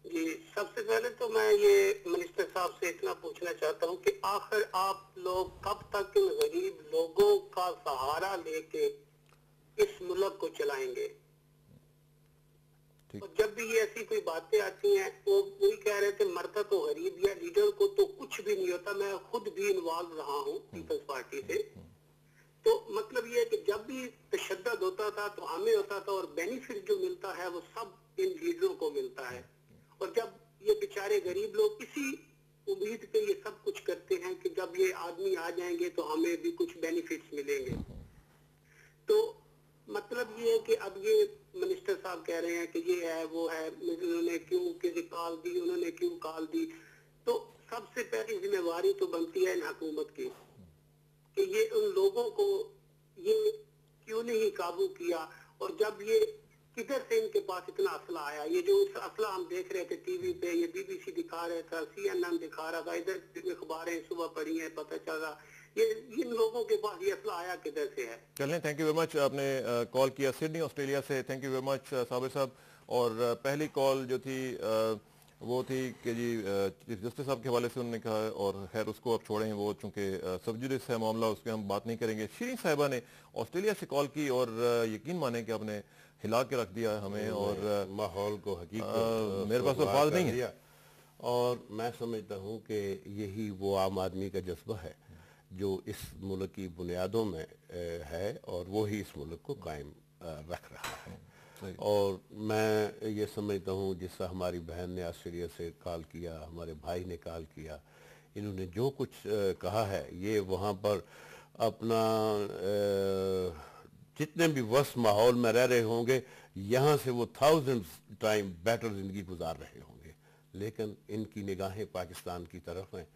जी, सबसे पहले तो मैं ये मिनिस्टर साहब से इतना पूछना चाहता हूँ कि आखिर आप लोग कब तक इन गरीब लोगों का सहारा लेके इस मुल्क को चलाएंगे? और जब भी ये ऐसी कोई बातें आती हैं, वो वही कह रहे थे मरता तो गरीब या लीडर को तो कुछ भी नहीं होता। मैं खुद भी इन्वॉल्व रहा हूँ पीपल्स पार्टी से, तो मतलब ये है कि जब भी तशद्दुद होता था तो हमें होता था, और बेनिफिट जो मिलता है वो सब इन लीडरों को मिलता है। और जब ये बेचारे गरीब लोग इसी उम्मीद पे ये सब कुछ करते हैं कि जब ये आदमी आ जाएंगे तो हमें भी कुछ बेनिफिट्स मिलेंगे, तो मतलब ये है कि अब ये मिनिस्टर साहब कह रहे हैं कि ये है वो है, उन्होंने क्यों किसी कॉल दी, उन्होंने क्यों कॉल दी। तो सबसे पहली जिम्मेवारी तो बनती है इन हुकूमत की कि ये उन लोगों को ये क्यों नहीं काबू किया। और जब ये किधर से इनके पास इतना असला आया, ये जो असला हम देख रहे थे टीवी पे, ये BBC दिखा रहा था, CNN दिखा रहा था, इधर अखबारें सुबह पढ़ी हैं, पता चल रहा ये इन लोगों के पास ये असला आया किधर से है।
चलें, थैंक यू वेरी मच, आपने कॉल किया सिडनी ऑस्ट्रेलिया से, thank you very much Sabir साहब। और पहली कॉल जो थी वो थी कि जी चीफ जस्टिस साहब के हवाले से उन्होंने कहा, और खैर उसको अब छोड़ें, वो चूंकि सबजुडिस है मामला, उसके हम बात नहीं करेंगे। शीरीन साहिबा ने ऑस्ट्रेलिया से कॉल की और यकीन माने कि आपने हिला के रख दिया हमें, और
माहौल को हकीकत
मेरे पास अल्फाज नहीं है।
और मैं समझता हूँ कि यही वो आम आदमी का जज्बा है जो इस मुल्क की बुनियादों में है, और वो ही इस मुल्क को कायम रख रहा है। और मैं ये समझता हूँ जिससे हमारी बहन ने ऑस्ट्रेलिया से कॉल किया, हमारे भाई ने कॉल किया, इन्होंने जो कुछ कहा है, ये वहाँ पर अपना जितने भी वर्स्ट माहौल में रह रहे होंगे, यहाँ से वो 1000 टाइम बेटर ज़िंदगी गुजार रहे होंगे, लेकिन इनकी निगाहें पाकिस्तान की तरफ हैं।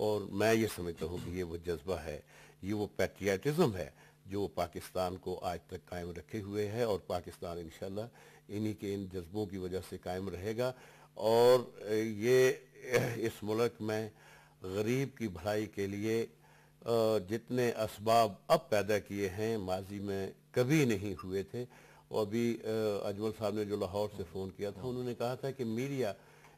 और मैं ये समझता हूँ कि ये वो जज्बा है, ये वो पैट्रियटिज़म है जो पाकिस्तान को आज तक कायम रखे हुए है, और पाकिस्तान इंशाल्लाह इन्हीं के इन जज्बों की वजह से कायम रहेगा। और ये इस मुल्क में गरीब की भलाई के लिए जितने असबाब अब पैदा किए हैं, माजी में कभी नहीं हुए थे। और अभी अजमल साहब ने जो लाहौर से फ़ोन किया था, उन्होंने कहा था कि मीडिया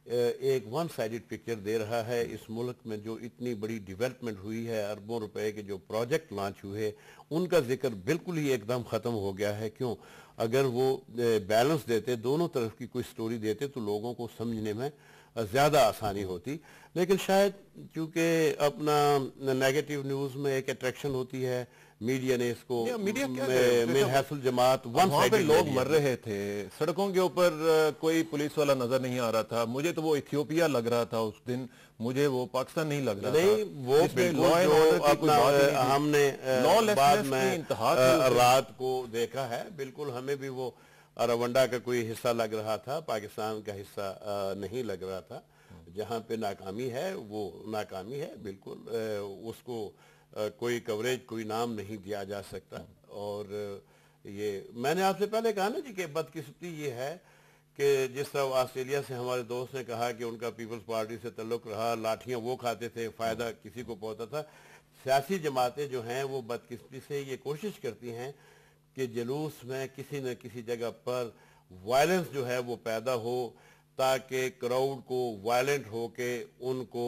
एक वन साइडेड पिक्चर दे रहा है। इस मुल्क में जो इतनी बड़ी डेवलपमेंट हुई है, अरबों रुपए के जो प्रोजेक्ट लॉन्च हुए, उनका जिक्र बिल्कुल ही एकदम ख़त्म हो गया है। क्यों? अगर वो बैलेंस देते, दोनों तरफ की कोई स्टोरी देते, तो लोगों को समझने में ज़्यादा आसानी होती। लेकिन शायद चूँकि अपना नेगेटिव न्यूज़ में एक अट्रैक्शन होती है, मीडिया ने इसको मिनहसुल जमात वन
साइड लोग मर रहे थे सड़कों के ऊपर, कोई पुलिस वाला नजर नहीं आ रहा था। मुझे तो वो इथियोपिया लग रहा था उस दिन, मुझे वो पाकिस्तान नहीं लग रहा
नहीं, वो हमने बाद में रात को देखा है, बिल्कुल हमें भी वो रवंडा का कोई हिस्सा लग रहा था, पाकिस्तान का हिस्सा नहीं लग रहा था। जहाँ पे नाकामी है वो नाकामी है, बिल्कुल उसको कोई कवरेज, कोई नाम नहीं दिया जा सकता। और ये मैंने आपसे पहले कहा ना जी कि बदकिस्मती ये है कि जिस तरह ऑस्ट्रेलिया से हमारे दोस्त ने कहा कि उनका पीपल्स पार्टी से ताल्लुक़ रहा, लाठियाँ वो खाते थे, फ़ायदा किसी को पहुँचता था। सियासी जमातें जो हैं वो बदकिस्मती से ये कोशिश करती हैं कि जुलूस में किसी न किसी जगह पर वायलेंस जो है वो पैदा हो, ताकि क्राउड को वायलेंट होके उनको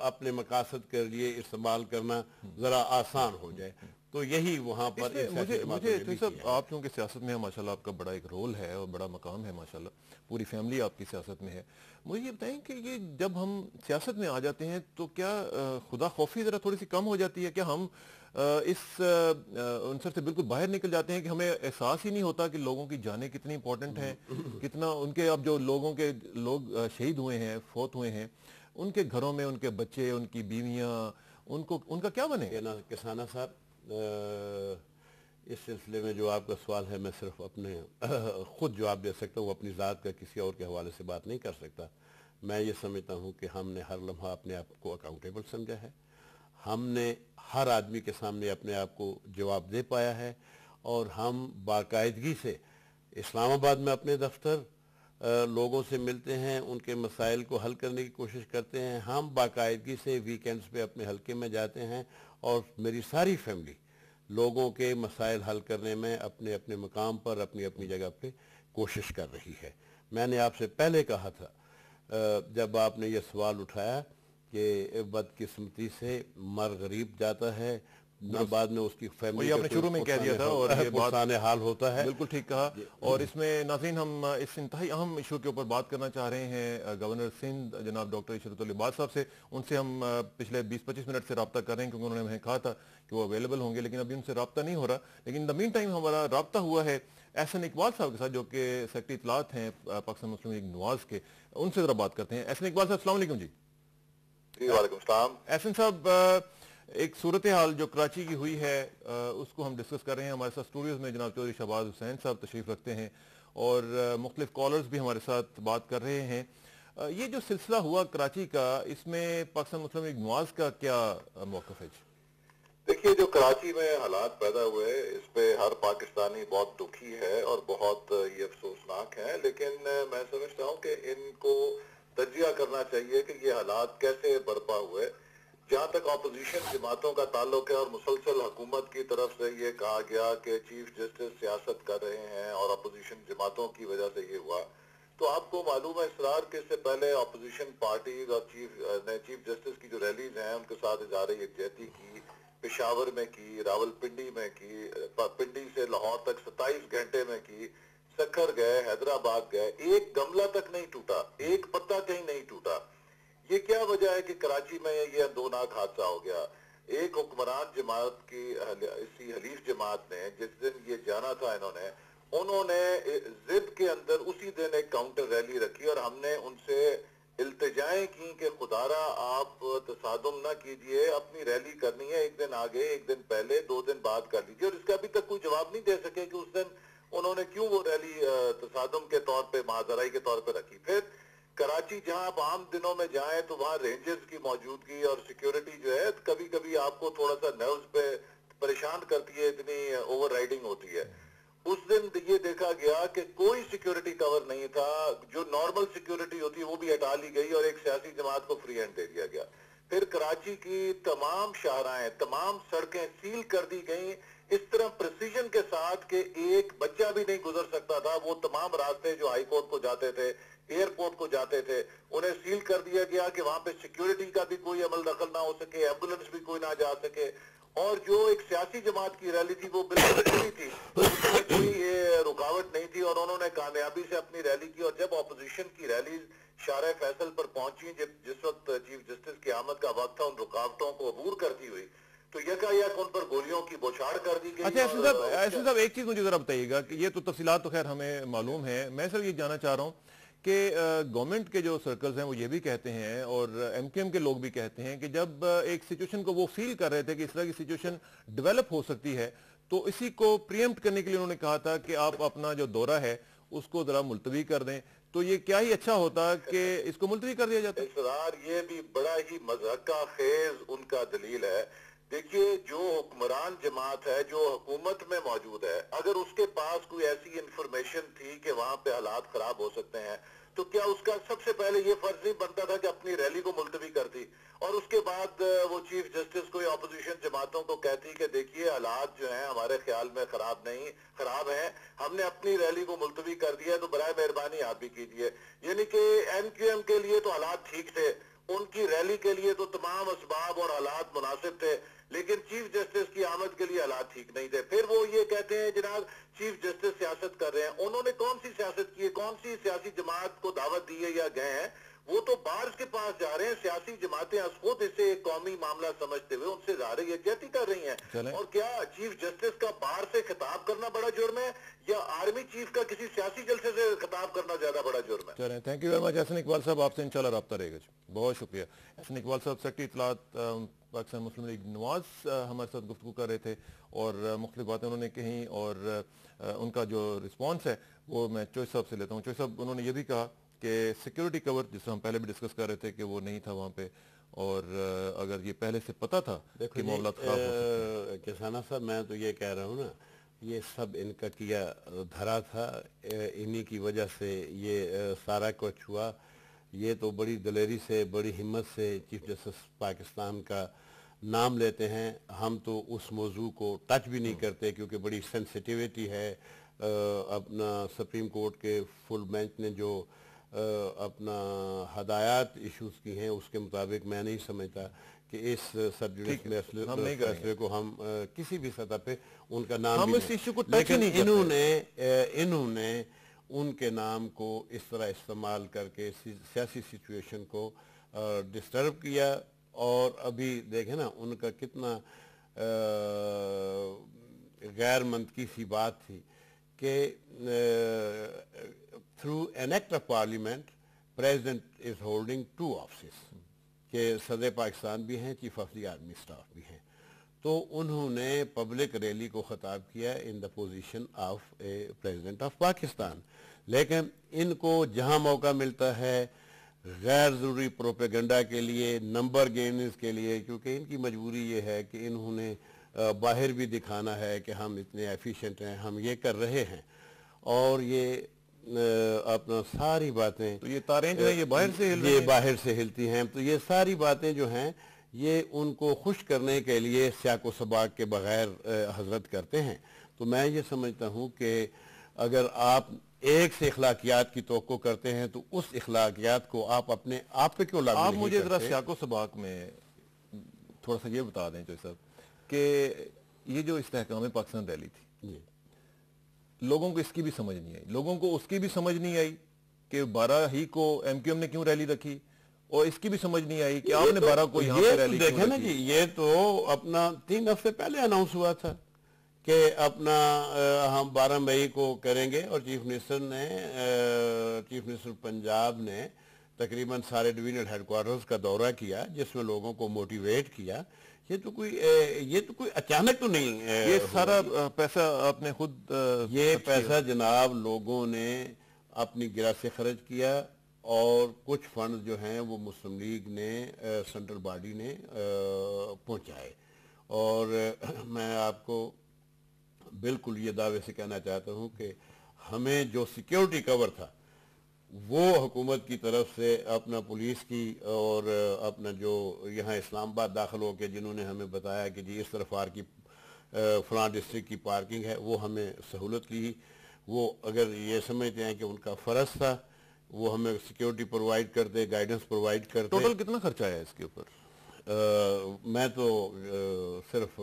अपने मकासद के लिए इस्तेमाल करना ज़रा आसान हो जाए। तो यही वहाँ पर
मुझे सब आप क्योंकि सियासत में है माशाल्लाह, आपका बड़ा एक रोल है और बड़ा मकाम है माशाल्लाह, पूरी फैमिली आपकी सियासत में है। मुझे ये बताएं कि ये जब हम सियासत में आ जाते हैं तो क्या खुदा खौफी ज़रा थोड़ी सी कम हो जाती है? क्या हम इस अंसर से बिल्कुल बाहर निकल जाते हैं कि हमें एहसास ही नहीं होता कि लोगों की जानें कितनी इंपॉर्टेंट हैं, कितना उनके अब जो लोग शहीद हुए हैं, फौत हुए हैं, उनके घरों में उनके बच्चे, उनकी बीवियाँ, उनका क्या बने?
किसाना साहब, इस सिलसिले में जो आपका सवाल है, मैं सिर्फ अपने खुद जवाब दे सकता हूँ, अपनी ज़ात का किसी और के हवाले से बात नहीं कर सकता। मैं ये समझता हूँ कि हमने हर लम्हा अपने आप को अकाउंटेबल समझा है, हमने हर आदमी के सामने अपने आप को जवाब दे पाया है, और हम बाकायदगी से اسلام آباد میں اپنے دفتر لوگوں سے ملتے ہیں, ان کے مسائل کو حل کرنے کی کوشش کرتے ہیں. ہم باقاعدگی سے ویکینڈز پہ اپنے حلقے میں جاتے ہیں, اور میری ساری فیملی لوگوں کے مسائل حل کرنے میں اپنے اپنے مقام پر اپنی اپنی جگہ پہ کوشش کر رہی ہے. میں نے آپ سے پہلے کہا تھا جب آپ نے یہ سوال اٹھایا کہ بدقسمتی سے مر غریب جاتا ہے, بعد میں اس کی فیملی
آپ نے شروع میں کہہ دیا تھا, اور یہ
پرسان حال ہوتا ہے.
بالکل ٹھیک کہا. اور اس میں ناظرین ہم اس انتہائی اہم ایشو کے اوپر بات کرنا چاہ رہے ہیں گورنر سندھ جناب ڈاکٹر عشرت العباد صاحب سے. ان سے ہم پچھلے 20-25 منٹ سے رابطہ کر رہے ہیں, کیونکہ انہوں نے ہمیں کہا تھا کہ وہ اویلیبل ہوں گے, لیکن ابھی ان سے رابطہ نہیں ہو رہا. لیکن دا مین ٹائم ہمارا رابطہ ہوا ہے احسن اقبال صاحب کے ساتھ, جو کہ سیکرٹری اطلاعات ہیں پاکستان مسلم لیگ نواز کے. ان سے ذرا بات کرتے ہیں. احسن اقبال صاحب السلام علیکم.
جی وعلیکم السلام.
احسن صاحب, ایک صورتحال جو کراچی کی ہوئی ہے اس کو ہم ڈسکس کر رہے ہیں. ہمارے ساتھ اسٹوڈیوز میں جناب چودھری شہباز حسین صاحب تشریف رکھتے ہیں, اور مختلف کالرز بھی ہمارے ساتھ بات کر رہے ہیں. یہ جو سلسلہ ہوا کراچی کا, اس میں پاکستان مسلم لیگ نواز کا کیا موقف ہے؟
دیکھیے, جو کراچی میں حالات پیدا ہوئے اس پہ ہر پاکستانی بہت دکھی ہے اور بہت یہ افسوسناک ہے, لیکن میں سمجھتا ہوں کہ ان کو تجزیہ کرنا چاہیے کہ یہ حالات کیسے برپا ہوئے. جہاں تک اپوزیشن جماعتوں کا تعلق ہے اور مسلسل حکومت کی طرف سے یہ کہا گیا کہ چیف جسٹس سیاست کر رہے ہیں اور اپوزیشن جماعتوں کی وجہ سے یہ ہوا, تو آپ کو معلوم ہے اسرار کے اس سے پہلے اپوزیشن پارٹیز اور چیف جسٹس کی جو ریلیز ہیں ان کے ساتھ اظہار یکجہتی کی, پشاور میں کی, راول پنڈی میں کی, پنڈی سے لاہور تک 27 گھنٹے میں کی, سکھر گئے, حیدرآباد گئے, ایک گملہ تک نہیں ٹوٹا, ایک پتا کہیں نہیں ٹوٹا. یہ کیا وجہ ہے کہ کراچی میں یہ اندوناک حادثہ ہو گیا؟ ایک حکمران جماعت کی اسی حلیف جماعت نے جس دن یہ جانا تھا انہوں نے ضد کے اندر اسی دن ایک کاؤنٹر ریلی رکھی, اور ہم نے ان سے التجائیں کی کہ خدارا آپ تصادم نہ کیجئے, اپنی ریلی کرنی ہے, ایک دن آگے, ایک دن پہلے, 2 دن بعد کر لیجئے. اور اس کا ابھی تک کوئی جواب نہیں دے سکے کہ اس دن انہوں نے کیوں وہ ریلی تصادم کے طور پہ, معذرائی کے طور پہ رکھی. پھر کراچی جہاں آپ عام دنوں میں جائیں تو وہاں رینجرز کی موجودگی اور سیکیورٹی جو ہے کبھی کبھی آپ کو تھوڑا سا نروز پہ پریشان کرتی ہے, اتنی اوور رائڈنگ ہوتی ہے. اس دن یہ دیکھا گیا کہ کوئی سیکیورٹی کور نہیں تھا, جو نارمل سیکیورٹی ہوتی ہے وہ بھی ہٹا لی گئی اور ایک سیاسی جماعت کو فری ہینڈ دے دیا گیا. پھر کراچی کی تمام شاہراہیں, تمام سڑکیں سیل کر دی گئیں اس طرح پریسیجن کے ساتھ کہ ایک بچہ بھی نہیں گزر سکتا تھا. وہ تمام راستے جو ہائی کورٹ کو جاتے تھے, ایئرپورٹ کو جاتے تھے, انہیں سیل کر دیا گیا کہ وہاں پہ سیکیورٹی کا بھی کوئی عمل دخل نہ ہو سکے, ایمبولنس بھی کوئی نہ جا سکے. اور جو ایک سیاسی جماعت کی ریلی تھی وہ بالکل کھلی تھی, اس میں کوئی رکاوٹ نہیں تھی, اور انہوں نے کامیابی سے اپنی ریلی کی. اور جب اپوزیشن کی ریلیز شارع فیصل پر پہنچی, جس وقت چیف جسٹس کی آمد کا وقت تھا, ان رکاوٹوں کو عبور کرتی ہوئی تو یکایک ان پر گورنمنٹ کی بوچھاڑ کر دی گئی.
اچھا احسن صاحب, ایک چیز مجھے ذرا بتائیے گا کہ یہ تو تفصیلات تو خیر ہمیں معلوم ہے, میں صرف یہ جاننا چاہ رہا ہوں کہ گورنمنٹ کے جو سرکلز ہیں وہ یہ بھی کہتے ہیں, اور ایم کیو ایم کے لوگ بھی کہتے ہیں کہ جب ایک سچویشن کو وہ فیل کر رہے تھے کہ اس طرح کی سچویشن ڈیولپ ہو سکتی ہے, تو اسی کو پریمپٹ کرنے کے لیے انہوں نے کہا تھا کہ آپ اپنا جو دورہ ہے اس کو ذرا ملتوی کر دیں. تو یہ کیا ہی اچھا ہوتا کہ اس کو ملتوی کر دیا جاتا؟
اسرار یہ بھی بڑا ہی مضحکہ خیز ان کا دلیل ہے. دیکھیے, جو حکمران جماعت ہے جو حکومت میں موجود ہے, اگر اس کے پاس کوئی ایسی انفارمیشن تھی کہ وہاں پہ حالات خراب ہو سکتے ہیں, تو کیا اس کا سب سے پہلے یہ فرض نہیں بنتا تھا کہ اپنی ریلی کو ملتوی کرتی, اور اس کے بعد وہ چیف جسٹس کو یا اپوزیشن جماعتوں کو کہتی کہ دیکھیے حالات جو ہیں ہمارے خیال میں خراب ہیں, ہم نے اپنی ریلی کو ملتوی کر دیا, تو برائے مہربانی آپ بھی کیجئے. یعنی کہ ایم کیو ایم کے لیے تو حالات ٹھیک تھے, ان کی ریلی کے لیے تو تمام اسباب اور حالات مناسب تھے, لیکن چیف جسٹس کی آمد کے لیے حالات ٹھیک نہیں تھے. پھر وہ یہ کہتے ہیں جناب چیف جسٹس سیاست کر رہے ہیں. انہوں نے کون سی سیاست کی ہے, کون سی سیاسی جماعت کو دعوت دی ہے یا گئے ہیں؟ وہ تو بارز کے پاس جا رہے ہیں. سیاسی جماعتیں از خود اسے ایک قومی معاملہ سمجھتے ہوئے ان سے ظاہر یکجہتی کر رہی ہیں. اور کیا چیف جسٹس کا بار سے خطاب کرنا بڑا جرم ہے, یا آرمی چیف کا کسی سیاسی جلسے سے خطاب کرنا زیادہ بڑا جرم ہے؟
چلیں, thank you very much Ahsan Iqbal صاحب, آپ سے انشاءاللہ رابطہ رہے گا. بہت شکریہ. احسن اقبال صاحب سیکرٹری اطلاعات پاکستان مسلم لیگ نواز ہمارے ساتھ گفتگو کر رہے تھے, اور مختلف باتیں انہوں نے کہیں, اور ان کا جو رسپانس ہے وہ میں چوئس صاحب سے لیتا ہوں. چوئس صاحب, انہوں نے یہ بھی کہا کہ سیکیورٹی کور جس سے ہم پہلے بھی ڈسکس کر رہے تھے کہ وہ نہیں تھا وہاں پہ, اور اگر یہ پہلے سے پتہ تھا کہ معاملات خراب ہو سکتے ہیں.
کسانہ صاحب, میں تو یہ کہہ رہا ہوں نا, ये सब इनका किया धरा था, इन्हीं की वजह से ये सारा कुछ हुआ। ये तो बड़ी दलेरी से, बड़ी हिम्मत से चीफ जस्टिस पाकिस्तान का नाम लेते हैं। हम तो उस मौजू को टच भी नहीं करते क्योंकि बड़ी सेंसिटिविटी है। अपना सुप्रीम कोर्ट के फुल बेंच ने जो अपना हदायत इश्यूज की हैं उसके मुताबिक मैं नहीं समझता कि इस सब फैसले को हम किसी भी सतह पे उनका नाम
हम
भी
इस इश्यू को टच
लेकिन
नहीं करते।
इन्होंने उनके नाम को इस तरह इस्तेमाल करके सियासी सिचुएशन को डिस्टर्ब किया। और अभी देखें ना उनका कितना गैर मंतकी सी बात थी कि through an act of parliament president is holding 2 office के सदर पाकिस्तान भी हैं, chief of the army staff भी हैं। तो उन्होंने पब्लिक रैली को ख़ताब किया in the position of A president of Pakistan. लेकिन इनको जहां मौका मिलता है गैर ज़रूरी प्रोपेगेंडा के लिए, नंबर गेन्स के लिए, क्योंकि इनकी मजबूरी ये है कि इन्होंने बाहर भी दिखाना है कि हम इतने एफिशिएंट हैं, हम ये कर रहे हैं। और ये अपना सारी बातें,
तो ये तारें जो है ये बाहर से
ये बाहर से हिलती हैं। तो ये सारी बातें जो हैं ये उनको खुश करने के लिए स्याको सबाक के बगैर हजरत करते हैं। तो मैं ये समझता हूँ कि अगर आप एक से इखलाकियात की तवक्को करते हैं तो उस इखलाकियात को आप अपने आप पे क्यों लागू नहीं करते?
आप मुझे जरा स्याको सबाक में थोड़ा सा ये बता दें जो साहब कि ये जो इस्तेहकाम पाकिस्तान रैली थी, लोगों को इसकी भी समझ नहीं आई, लोगों को उसकी भी समझ नहीं आई कि 12 ही को एमक्यूएम ने क्यों रैली रखी, और इसकी भी समझ नहीं आई कि आपने 12 को यहाँ पे रैली
देखे ना जी, ये तो अपना 3 हफ्ते पहले अनाउंस हुआ था कि अपना हम 12 मई को करेंगे। और चीफ मिनिस्टर पंजाब ने तकरीबन सारे डिवीजनल हेडक्वार्टर्स का दौरा किया जिसमें लोगों को मोटिवेट किया। ये तो कोई अचानक तो नहीं,
ये सारा पैसा आपने खुद
ये पैसा जनाब लोगों ने अपनी गिरा से खर्च किया। और कुछ फंड जो हैं वो मुस्लिम लीग ने सेंट्रल बॉडी ने पहुंचाए। और मैं आपको बिल्कुल ये दावे से कहना चाहता हूं कि हमें जो सिक्योरिटी कवर था वो हुकूमत की तरफ से अपना पुलिस की और अपना जो यहाँ इस्लामाबाद दाखिल हो के जिन्होंने हमें बताया कि जी इस तरफ आर की फलां डिस्ट्रिक्ट की पार्किंग है, वो हमें सहूलत की। वो अगर ये समझते हैं कि उनका फ़र्ज था वो हमें सिक्योरिटी प्रोवाइड करते, गाइडेंस प्रोवाइड करते।
टोटल कितना खर्चा आया इसके ऊपर?
मैं तो सिर्फ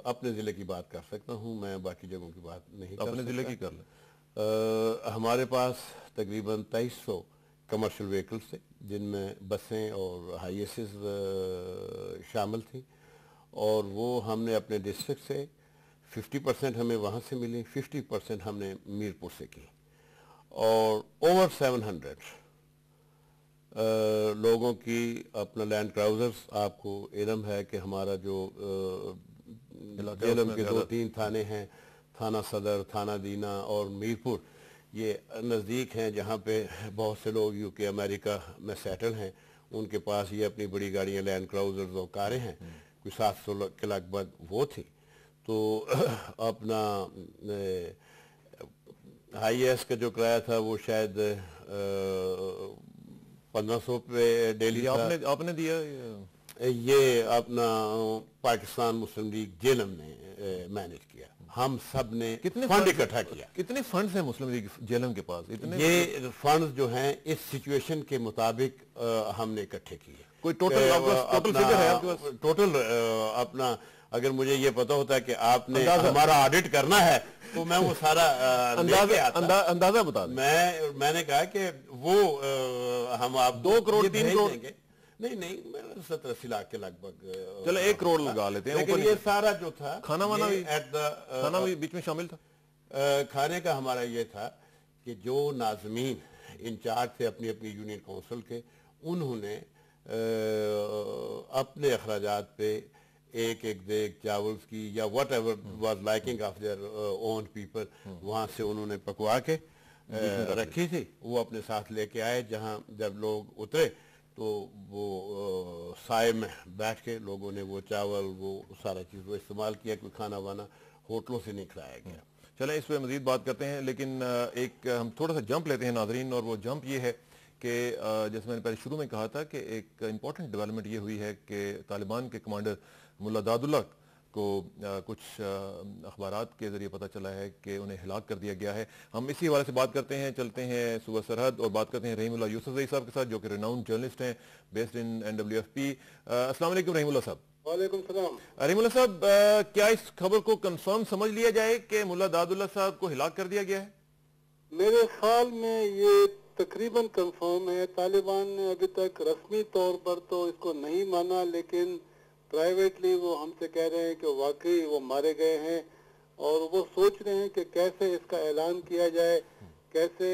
अपने ज़िले की बात कर सकता हूँ, मैं बाकी जगहों की बात नहीं कर सकता।
अपने ज़िले की कर लें।
हमारे पास तकरीबन 2300 कमर्शियल व्हीकल्स थे जिनमें बसें और हाई एसेस शामिल थी। और वो हमने अपने डिस्ट्रिक्ट से 50% हमें वहाँ से मिली, 50% हमने मीरपुर से की। और ओवर 700 लोगों की अपना लैंड क्राउजर्स, आपको इल्म है कि हमारा जो जेलम के 2-3 थाने हैं, थाना सदर, थाना दीना और मीरपुर, ये नज़दीक हैं जहाँ पे बहुत से लोग यूके अमेरिका में सेटल हैं। उनके पास ये अपनी बड़ी गाड़ियाँ, लैंड क्राउजर्स और कारें हैं, कोई 700 के लगभग वो थी। तो अपना हाई एस का जो किराया था वो शायद 1500 पे डेली था।
आपने दिया?
ये अपना पाकिस्तान मुस्लिम लीग जेलम ने मैनेज किया। हम सब ने कितने फंड इकट्ठा किया।
कितने फंड्स हैं मुस्लिम लीग जेलम के पास? इतने
ये फंड्स जो हैं इस सिचुएशन के मुताबिक हमने इकट्ठे किए।
कोई टोटल फिगर है आपके पास?
टोटल अपना अगर मुझे ये पता होता कि आपने हमारा ऑडिट करना है तो मैं वो सारा
अंदाजा बता दें।
मैंने कहा कि वो हम आप
2 करोड़ 3 करोड़
नहीं 70-80 लाख के लगभग।
चलो 1 करोड़ लगा लेते हैं।
लेकिन ये सारा जो था
खाना भी बीच में शामिल था।
खाने का हमारा ये था कि जो नाज़मीन इंचार्ज थे अपनी अपनी यूनियन काउंसिल के, उन्होंने अपने अखराजात पे एक देग चावल्स की या what ever was liking of their own people, वहाँ से उन्होंने पकवा के रखी थी। वो अपने साथ लेके आए। जहाँ जब लोग उतरे तो वो साए में बैठ के लोगों ने वो चावल वो सारा चीज़ वो इस्तेमाल किया, कोई खाना वाना। होटलों से नहीं खिलाया गया।
चलें इस पे मजीद बात करते हैं, लेकिन एक हम थोड़ा सा जंप लेते हैं नाजरीन, और वो जंप ये है कि जैसे मैंने पहले शुरू में कहा था कि एक इम्पॉर्टेंट डेवलपमेंट ये हुई है कि तालिबान के कमांडर मुल्ला दादुल्ला को कुछ अखबारात के ज़रिए पता चला है कि उन्हें हिलाक कर दिया गया है। हम इसी हवाले से बात करते हैं, चलते हैं सूबा सरहद और बात करते हैं रहीमुल्लाह यूसुफज़ई साहब के साथ, जो कि रिनाउंड जर्नलिस्ट हैं बेस्ड इन NWFP। अस्सलाम वालेकुम रहीमुल्लाह साहब।
वालेकुम सलाम।
रहीमुल्लाह साहब, क्या इस खबर को कंफर्म समझ लिया जाए कि मुल्ला दादुल्ला साहब को हिलाक कर दिया गया है?
मेरे ख्याल में ये तकरीबन कंफर्म है। तालिबान ने अभी तक रस्मी तौर पर तो इसको नहीं माना, लेकिन प्राइवेटली वो हमसे कह रहे हैं कि वाकई वो मारे गए हैं, और वो सोच रहे हैं कि कैसे इसका ऐलान किया जाए, कैसे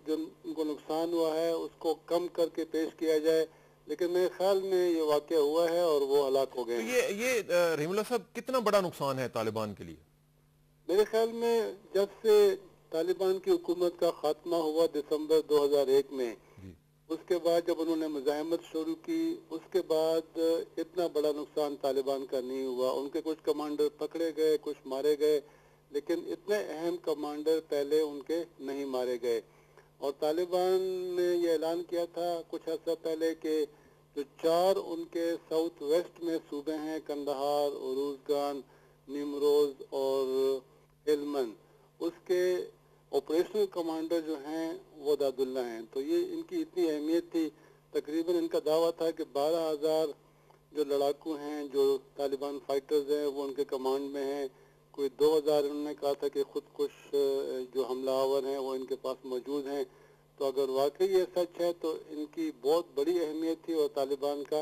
जो उनको नुकसान हुआ है उसको कम करके पेश किया जाए। लेकिन मेरे ख्याल में ये वाकया हुआ है और वो हलाक हो गए।
तो ये रहीमुल्लाह साहब कितना बड़ा नुकसान है तालिबान के लिए?
मेरे ख्याल में जब से तालिबान की हुकूमत का खात्मा हुआ दिसंबर 2001 में, उसके बाद जब उन्होंने मुज़ाहमत शुरू की, उसके बाद इतना बड़ा नुकसान तालिबान का नहीं हुआ। उनके कुछ कमांडर पकड़े गए, कुछ मारे गए, लेकिन इतने अहम कमांडर पहले उनके नहीं मारे गए। और तालिबान ने ये ऐलान किया था कुछ अर्सा पहले कि जो 4 उनके साउथ वेस्ट में सूबे हैं, कंदहार, उरूज़गान, निमरोज और हेलमंद, उसके ऑपरेशनल कमांडर जो हैं वो दादुल्ला हैं। तो ये इनकी इतनी अहमियत थी। तकरीबन इनका दावा था कि 12,000 जो लड़ाकू हैं, जो तालिबान फाइटर्स हैं, वो उनके कमांड में हैं। कोई 2,000 उन्होंने कहा था कि खुदकुश जो हमलावर हैं वो इनके पास मौजूद हैं। तो अगर वाकई ये सच है तो इनकी बहुत बड़ी अहमियत थी और तालिबान का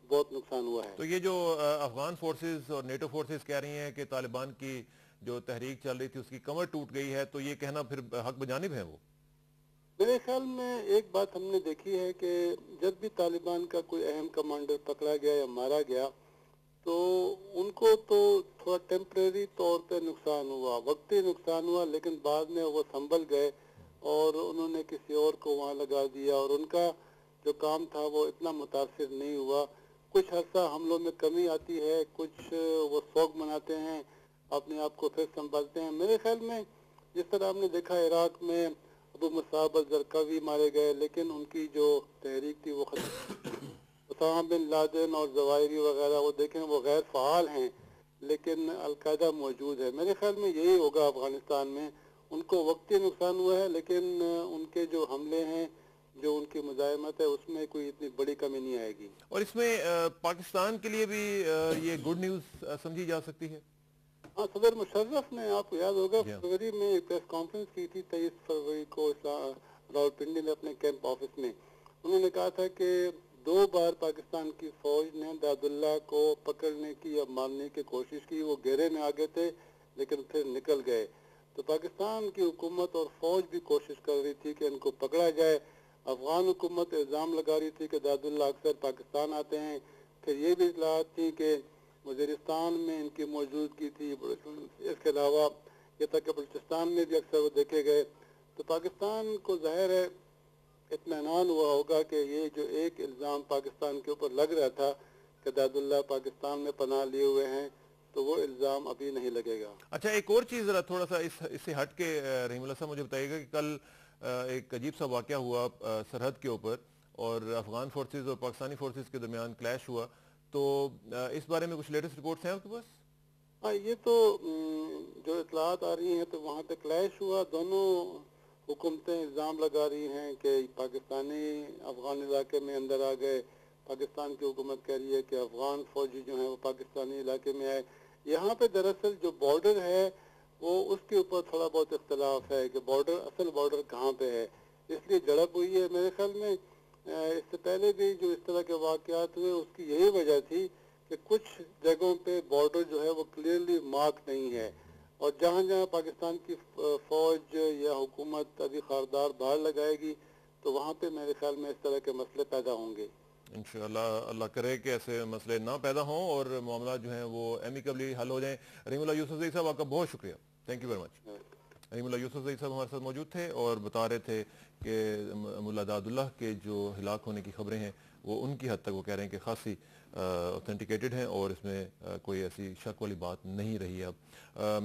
बहुत नुकसान हुआ है।
तो ये जो अफगान फोर्सेस और नेटो फोर्सेस कह रही हैं कि तालिबान की जो तहरीक चल रही थी उसकी कमर टूट गई है, तो ये कहना फिर हक बजानिब है वो?
मेरे ख्याल में एक बात हमने देखी है कि जब भी तालिबान का कोई अहम कमांडर पकड़ा गया या मारा गया तो उनको तो थोड़ा टेम्परेरी तौर पे नुकसान हुआ, वक्ती नुकसान हुआ, लेकिन बाद में वो संभल गए और उन्होंने किसी और को वहाँ लगा दिया और उनका जो काम था वो इतना मुतासिर नहीं हुआ। कुछ अर्सा हमलों में कमी आती है, कुछ वो शौक मनाते हैं, अपने आप को फिर संभालते हैं। मेरे ख्याल में जिस तरह हमने देखा इराक में अबू मुसाब अल-जरकावी मारे गए, लेकिन उनकी जो तहरीक थी वो उसामा बिन लादेन और जवाहिरी वगैरह वो देखें वो गैर फ़ाल हैं, लेकिन अलकायदा मौजूद है। मेरे ख्याल में यही होगा अफगानिस्तान में। उनको वक्ती नुकसान हुआ है, लेकिन उनके जो हमले हैं, जो उनकी मुजाहिमत है, उसमें कोई इतनी बड़ी कमी नहीं आएगी।
और इसमें पाकिस्तान के लिए भी ये गुड न्यूज़ समझी जा सकती है?
हाँ, सदर मुशर्रफ ने, आपको याद होगा, फरवरी में एक प्रेस कॉन्फ्रेंस की थी 23 फरवरी को रावलपिंडी में अपने कैंप ऑफिस में। उन्होंने कहा था कि 2 बार पाकिस्तान की फौज ने दादुल्ला को पकड़ने की या मारने की कोशिश की। वो घेरे में आ गए थे लेकिन फिर निकल गए। तो पाकिस्तान की हुकूमत और फौज भी कोशिश कर रही थी कि इनको पकड़ा जाए। अफगान हुकूमत इल्ज़ाम लगा रही थी कि दादुल्ला अक्सर पाकिस्तान आते हैं। फिर ये भी इतलात थी कि वज़ीरिस्तान में इनकी मौजूदगी थी। इसके अलावा ये तक कि बलूचिस्तान में भी अक्सर वो देखे गए। तो पाकिस्तान को ज़ाहिर है इत्मीनान हुआ होगा कि ये जो एक इल्ज़ाम पाकिस्तान के ऊपर लग रहा था कि दादुल्ला पाकिस्तान में पनाह लिए हुए हैं, तो वो इल्ज़ाम अभी नहीं लगेगा।
अच्छा, एक और चीज़ ज़रा थोड़ा सा इससे हट के रहीमुल्लाह साहब मुझे बताइएगा कि कल एक अजीब सा वाक़या हुआ सरहद के ऊपर और अफगान फोर्सेस और पाकिस्तानी फोर्सेस के दरमियान क्लैश हुआ। तो इस बारे में कुछ लेटेस्ट रिपोर्ट्स हैं आपके पास?
हाँ, ये तो जो इतलात आ रही हैं तो वहाँ पे क्लैश हुआ। दोनों हुकूमतें इल्ज़ाम लगा रही हैं कि पाकिस्तानी अफगान इलाके में अंदर आ गए। पाकिस्तान की हुकूमत कह रही है कि अफगान फौजी जो हैं वो पाकिस्तानी इलाके में आए। यहाँ पे दरअसल जो बॉर्डर है वो उसके ऊपर थोड़ा बहुत इख्तलाफ है कि बॉर्डर, असल बॉर्डर कहाँ पे है, इसलिए झड़प हुई है। मेरे ख्याल में इससे पहले भी जो इस तरह के वाक़यात हुए उसकी यही वजह थी कि कुछ जगहों पे बॉर्डर जो है वो क्लियरली मार्क नहीं है, और जहाँ जहाँ पाकिस्तान की फौज या हुकूमत अभी खारदार बाहर लगाएगी तो वहाँ पे मेरे ख्याल में इस तरह के मसले पैदा होंगे।
इंशाअल्लाह अल्लाह करे कि ऐसे मसले ना पैदा हों और मामला जो हैं वो एमिकबली हल हो जाएं। रहीमुल्लाह यूसुफज़ई साहब, आपका बहुत शुक्रिया, थैंक यू वेरी मच। मुल्ला यूसुफ ज़ई साहब हमारे साथ मौजूद थे और बता रहे थे कि मुल्ला दादुल्लाह के जो हिलाक होने की खबरें हैं वो उनकी हद तक वो कह रहे हैं कि खासी ऑथेंटिकेटेड हैं और इसमें कोई ऐसी शक वाली बात नहीं रही है। अब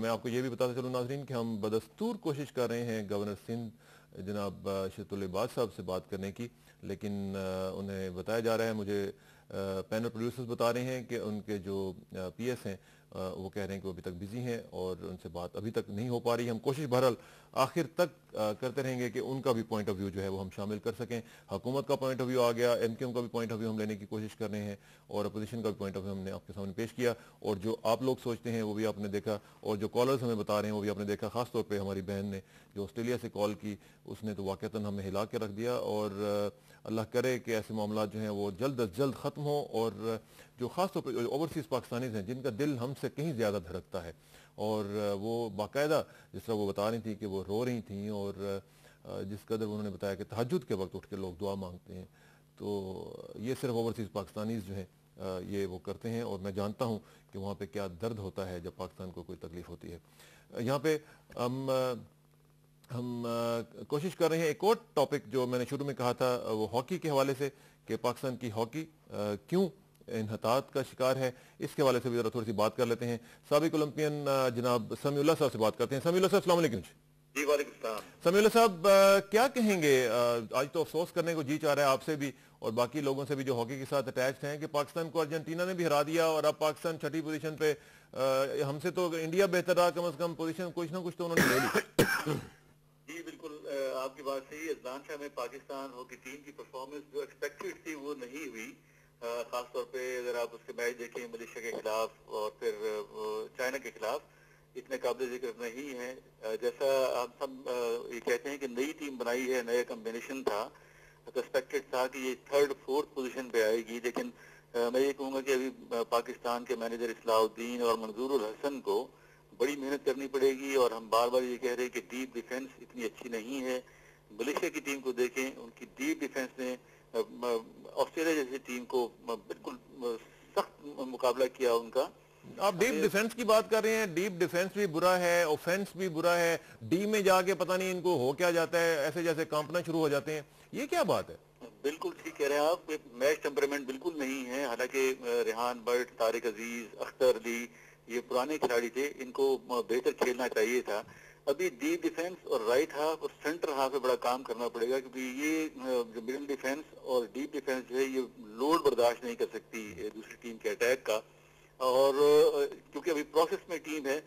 मैं आपको ये भी बताता चलूँ नाज़रीन कि हम बदस्तूर कोशिश कर रहे हैं गवर्नर सिंध जनाब शहीदुल इबाद साहब से बात करने की, लेकिन उन्हें बताया जा रहा है, मुझे पैनल प्रोड्यूसर्स बता रहे हैं कि उनके जो पीएस हैं वो कह रहे हैं कि वो अभी तक बिजी हैं और उनसे बात अभी तक नहीं हो पा रही। हम कोशिश बहरहाल आखिर तक करते रहेंगे कि उनका भी पॉइंट ऑफ व्यू जो है वो हम शामिल कर सकें। हुकूमत का पॉइंट ऑफ व्यू आ गया, एमक्यूएम का भी पॉइंट ऑफ व्यू हम लेने की कोशिश कर रहे हैं और अपोजिशन का भी पॉइंट ऑफ व्यू हमने आपके सामने पेश किया और जो आप लोग सोचते हैं वो भी आपने देखा और जो कॉलर्स हमें बता रहे हैं वो भी आपने देखा। खासतौर पर हमारी बहन ने जो ऑस्ट्रेलिया से कॉल की उसने तो वाक़तन हमें हिला के रख दिया और अल्लाह करे कि ऐसे मामला जो हैं वो जल्द अज जल्द ख़त्म हो और जो ख़ास तौर पर ओवरसीज़ पाकिस्तानीज़ हैं जिनका दिल हमसे कहीं ज़्यादा धड़कता है और वो बाकायदा जिस तरह वो बता रही थी कि वो रो रही थी और जिस कदर उन्होंने बताया कि तहज्जुद के वक्त उठ के लोग दुआ मांगते हैं, तो ये सिर्फ ओवरसीज़ पाकिस्तानीज़ जो हैं ये वो करते हैं और मैं जानता हूँ कि वहाँ पे क्या दर्द होता है जब पाकिस्तान को कोई तकलीफ़ होती है। यहाँ पे हम कोशिश कर रहे हैं एक और टॉपिक जो मैंने शुरू में कहा था वो हॉकी के हवाले से कि पाकिस्तान की हॉकी क्यों इन्हतात का शिकार है, इसके हवाले से भी जरा थोड़ी सी बात कर लेते हैं। साबिक ओलंपियन जनाब समीउल्लाह साहब से बात करते हैं। समीउल्लाह साहब अस्सलाम वालेकुम।
जी वालेकुम सलाम।
समीउल्लाह साहब क्या कहेंगे, आज तो अफसोस करने को जी चाह रहा है आपसे भी और बाकी लोगों से भी जो हॉकी के साथ अटैच्ड हैं कि पाकिस्तान को अर्जेंटीना ने भी हरा दिया और अब पाकिस्तान छठी पोजीशन पे, हमसे तो इंडिया बेहतर रहा, कम से कम पोजीशन कुछ ना कुछ तो उन्होंने ले ली।
जी बिल्कुल, आपकी बात सही है। अजलान शाह में पाकिस्तान हॉकी टीम की परफॉर्मेंस जो एक्सपेक्टेड थी वो नहीं हुई। खासतौर पे अगर आप उसके मैच देखें मलेशिया के खिलाफ और फिर चाइना के खिलाफ, इतने काबिल जिक्र नहीं है। जैसा आप सब ये कहते हैं कि नई टीम बनाई है, नया कम्बिनेशन था, तो एक्सपेक्टेड था कि ये थर्ड फोर्थ पोजीशन पे आएगी, लेकिन मैं ये कहूँगा कि अभी पाकिस्तान के मैनेजर इस्लाउद्दीन और मंजूरुल हसन को बड़ी मेहनत करनी पड़ेगी और हम बार बार ये कह रहे हैं कि डीप डिफेंस इतनी अच्छी नहीं है। मलेशिया की टीम को देखें, उनकी डीप डिफेंस ने ऑस्ट्रेलिया जैसी टीम को बिल्कुल सख्त मुकाबला किया उनका।
आप डीप डिफेंस की बात कर रहे हैं, डीप डिफेंस भी बुरा है, ऑफेंस भी बुरा है, डी में जाके पता नहीं इनको हो क्या जाता है, ऐसे जैसे कांपना शुरू हो जाते हैं, ये क्या बात है?
बिल्कुल ठीक कह रहे हैं आप, मैच टेम्परामेंट बिल्कुल नहीं है। हालांकि रेहान बट, तारिक अजीज, अख्तर अली ये पुराने खिलाड़ी थे, इनको बेहतर खेलना चाहिए था। अभी डीप डिफेंस और राइट हाफ और सेंटर हाफ पे बड़ा काम करना पड़ेगा, क्योंकि ये जो मिडिल डिफेंस और डीप डिफेंस जो है ये लोड बर्दाश्त नहीं कर सकती दूसरी टीम के अटैक का। और क्योंकि अभी प्रोसेस में टीम है,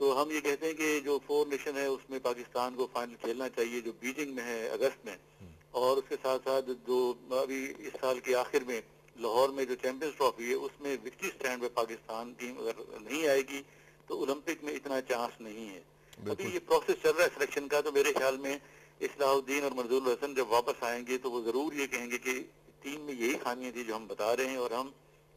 तो हम ये कहते हैं कि जो 4 नेशन है उसमें पाकिस्तान को फाइनल खेलना चाहिए, जो बीजिंग में है अगस्त में। और उसके साथ साथ जो अभी इस साल के आखिर में लाहौर में जो चैंपियंस ट्रॉफी है उसमें विक्ट्री स्टैंड पे पाकिस्तान टीम अगर नहीं आएगी तो ओलंपिक में इतना चांस नहीं है। अभी ये प्रोसेस चल रहा है सिलेक्शन का, तो मेरे ख्याल में इस्लाउद्दीन और मंजूरुल हसन जब वापस आएंगे तो वो जरूर ये कहेंगे कि टीम में यही खामियां थी जो हम बता रहे हैं, और हम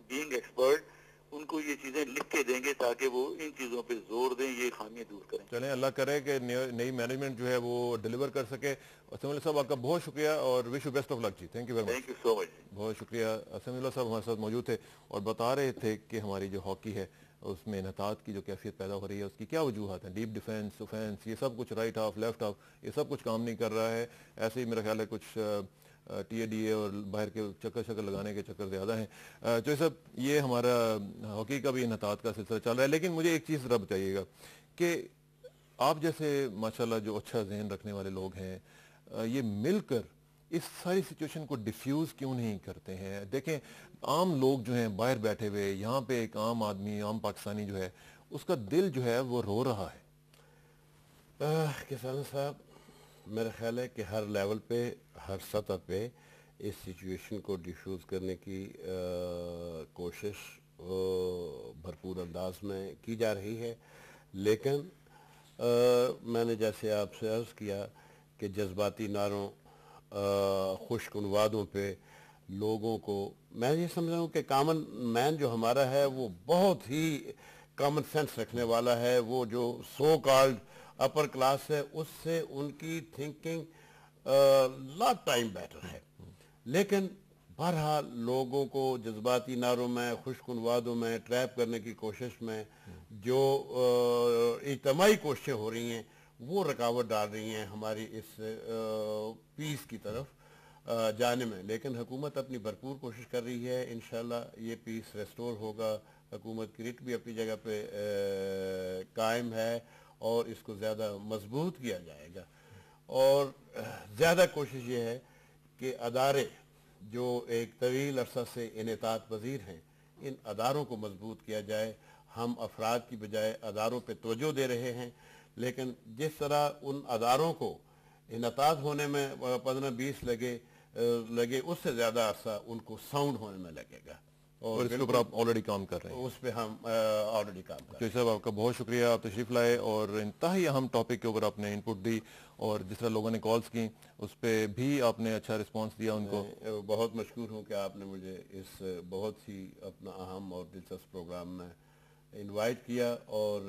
बीइंग एक्सपर्ट उनको ये चीजें लिख के देंगे ताकि वो इन चीजों पे जोर दें, ये खामियां दूर करें।
चलें, अल्लाह करे कि नई मैनेजमेंट जो है वो डिलीवर कर सके। समीउल्लाह साहब आपका बहुत शुक्रिया और wish you best of luck जी। Thank you very much.
Thank you so much.
बहुत शुक्रिया। समीउल्लाह साहब हमारे साथ मौजूद थे और बता रहे थे कि हमारी जो हॉकी है उसमें इन्हतात की जो कैफियत पैदा हो रही है उसकी क्या वजूहत है। डीप डिफेंस, ऑफेंस, ये सब कुछ, राइट हाफ, लेफ्ट हाफ, ये सब कुछ काम नहीं कर रहा है। ऐसे ही मेरा ख्याल है कुछ TADA और बाहर के चक्कर लगाने के चक्कर ज़्यादा हैं। तो सब ये हमारा हॉकी का भी इन्हतात का सिलसिला चल रहा है। लेकिन मुझे एक चीज़ ज़रा बताइएगा कि आप जैसे माशाल्लाह जो अच्छा जहन रखने वाले लोग हैं, ये मिलकर इस सारी सिचुएशन को डिफ्यूज़ क्यों नहीं करते हैं? देखें, आम लोग जो हैं बाहर बैठे हुए, यहाँ पे एक आम आदमी, आम पाकिस्तानी जो है उसका दिल जो है वो रो रहा है।
किसान साहब, मेरा ख्याल है कि हर लेवल पे, हर सतह पे इस सिचुएशन को डिफ्यूज़ करने की कोशिश भरपूर अंदाज में की जा रही है। लेकिन मैंने जैसे आपसे अर्ज़ किया कि जज्बाती नारों, खुश्क वादों पे लोगों को, मैं ये समझ रहा हूँ कि कॉमन मैन जो हमारा है वो बहुत ही कॉमन सेंस रखने वाला है। वो जो सो कॉल्ड अपर क्लास है उससे उनकी थिंकिंग लॉट टाइम बेटर है। लेकिन बहरहाल लोगों को जज्बाती नारों में, खुशकुन वादों में ट्रैप करने की कोशिश में जो इज्तिमाई कोशिशें हो रही हैं वो रुकावट डाल रही हैं हमारी इस पीस की तरफ जाने में। लेकिन हुकूमत अपनी भरपूर कोशिश कर रही है, इंशाल्लाह ये पीस रेस्टोर होगा। हुकूमत की रिट भी अपनी जगह पे कायम है और इसको ज़्यादा मजबूत किया जाएगा। और ज़्यादा कोशिश ये है कि अदारे जो एक तवील अरसा से इनेतात पजीर हैं, इन अदारों को मजबूत किया जाए। हम अफराद की बजाय अदारों पे तवज्जो दे रहे हैं, लेकिन जिस तरह उन अदारों को इनेतात होने में 15-20 लगे उससे ज़्यादा अरसा उनको साउंड होने में लगेगा।
और इसके ऊपर आप ऑलरेडी काम कर रहे हैं?
उस पर हम ऑलरेडी काम कर रहे हैं।
साहब आपका बहुत शुक्रिया, आप तशरीफ़ लाए और इंतहाई अहम टॉपिक के ऊपर आपने इनपुट दी, और जिस तरह लोगों ने कॉल्स की उस पर भी आपने अच्छा रिस्पांस दिया उनको।
बहुत मशकूर हूँ कि आपने मुझे इस बहुत ही अपना अहम और दिलचस्प प्रोग्राम में इनवाइट किया। और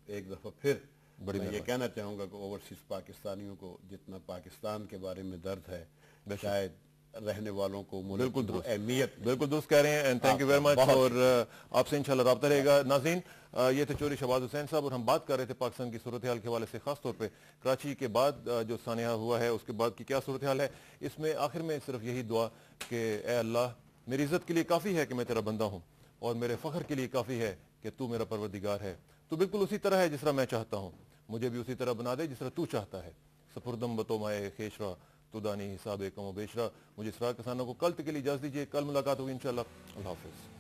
एक दफ़ा फिर मैं ये कहना चाहूँगा कि ओवरसीज़ पाकिस्तानियों को जितना पाकिस्तान के बारे में दर्द है, शायद रहने वालों को
बिल्कुल दुरुस्त
अहमियत
बिल्कुल दुरुस्त कह रहे हैं। And thank you very much. और आपसे इंशाल्लाह राब्ता रहेगा। नाज़रीन, ये थे चौधरी शहबाज हुसैन साहब, और हम बात कर रहे थे पाकिस्तान की सूरत हाल के हवाले से, खास तौर पे कराची के बाद जो सानिया हुआ है उसके बाद की क्या सूरत हाल है। इसमें आखिर में सिर्फ यही दुआ कि ए अल्लाह, मेरी इज्जत के लिए काफ़ी है कि मैं तेरा बंदा हूँ, और मेरे फ़ख्र के लिए काफ़ी है कि तू मेरा परवरदिगार है। तो बिल्कुल उसी तरह है जिस तरह मैं चाहता हूँ, मुझे भी उसी तरह बना दे जिस तरह तू चाहता है। सपुरदम बतो माए खेशरा तुदानी हिसाब कम बेशरा। मुझे इसरार किसानों को कल तक के लिए इजाज़त दीजिए। कल मुलाकात होगी इंशाल्लाह। अल्लाह हाफ़िज़।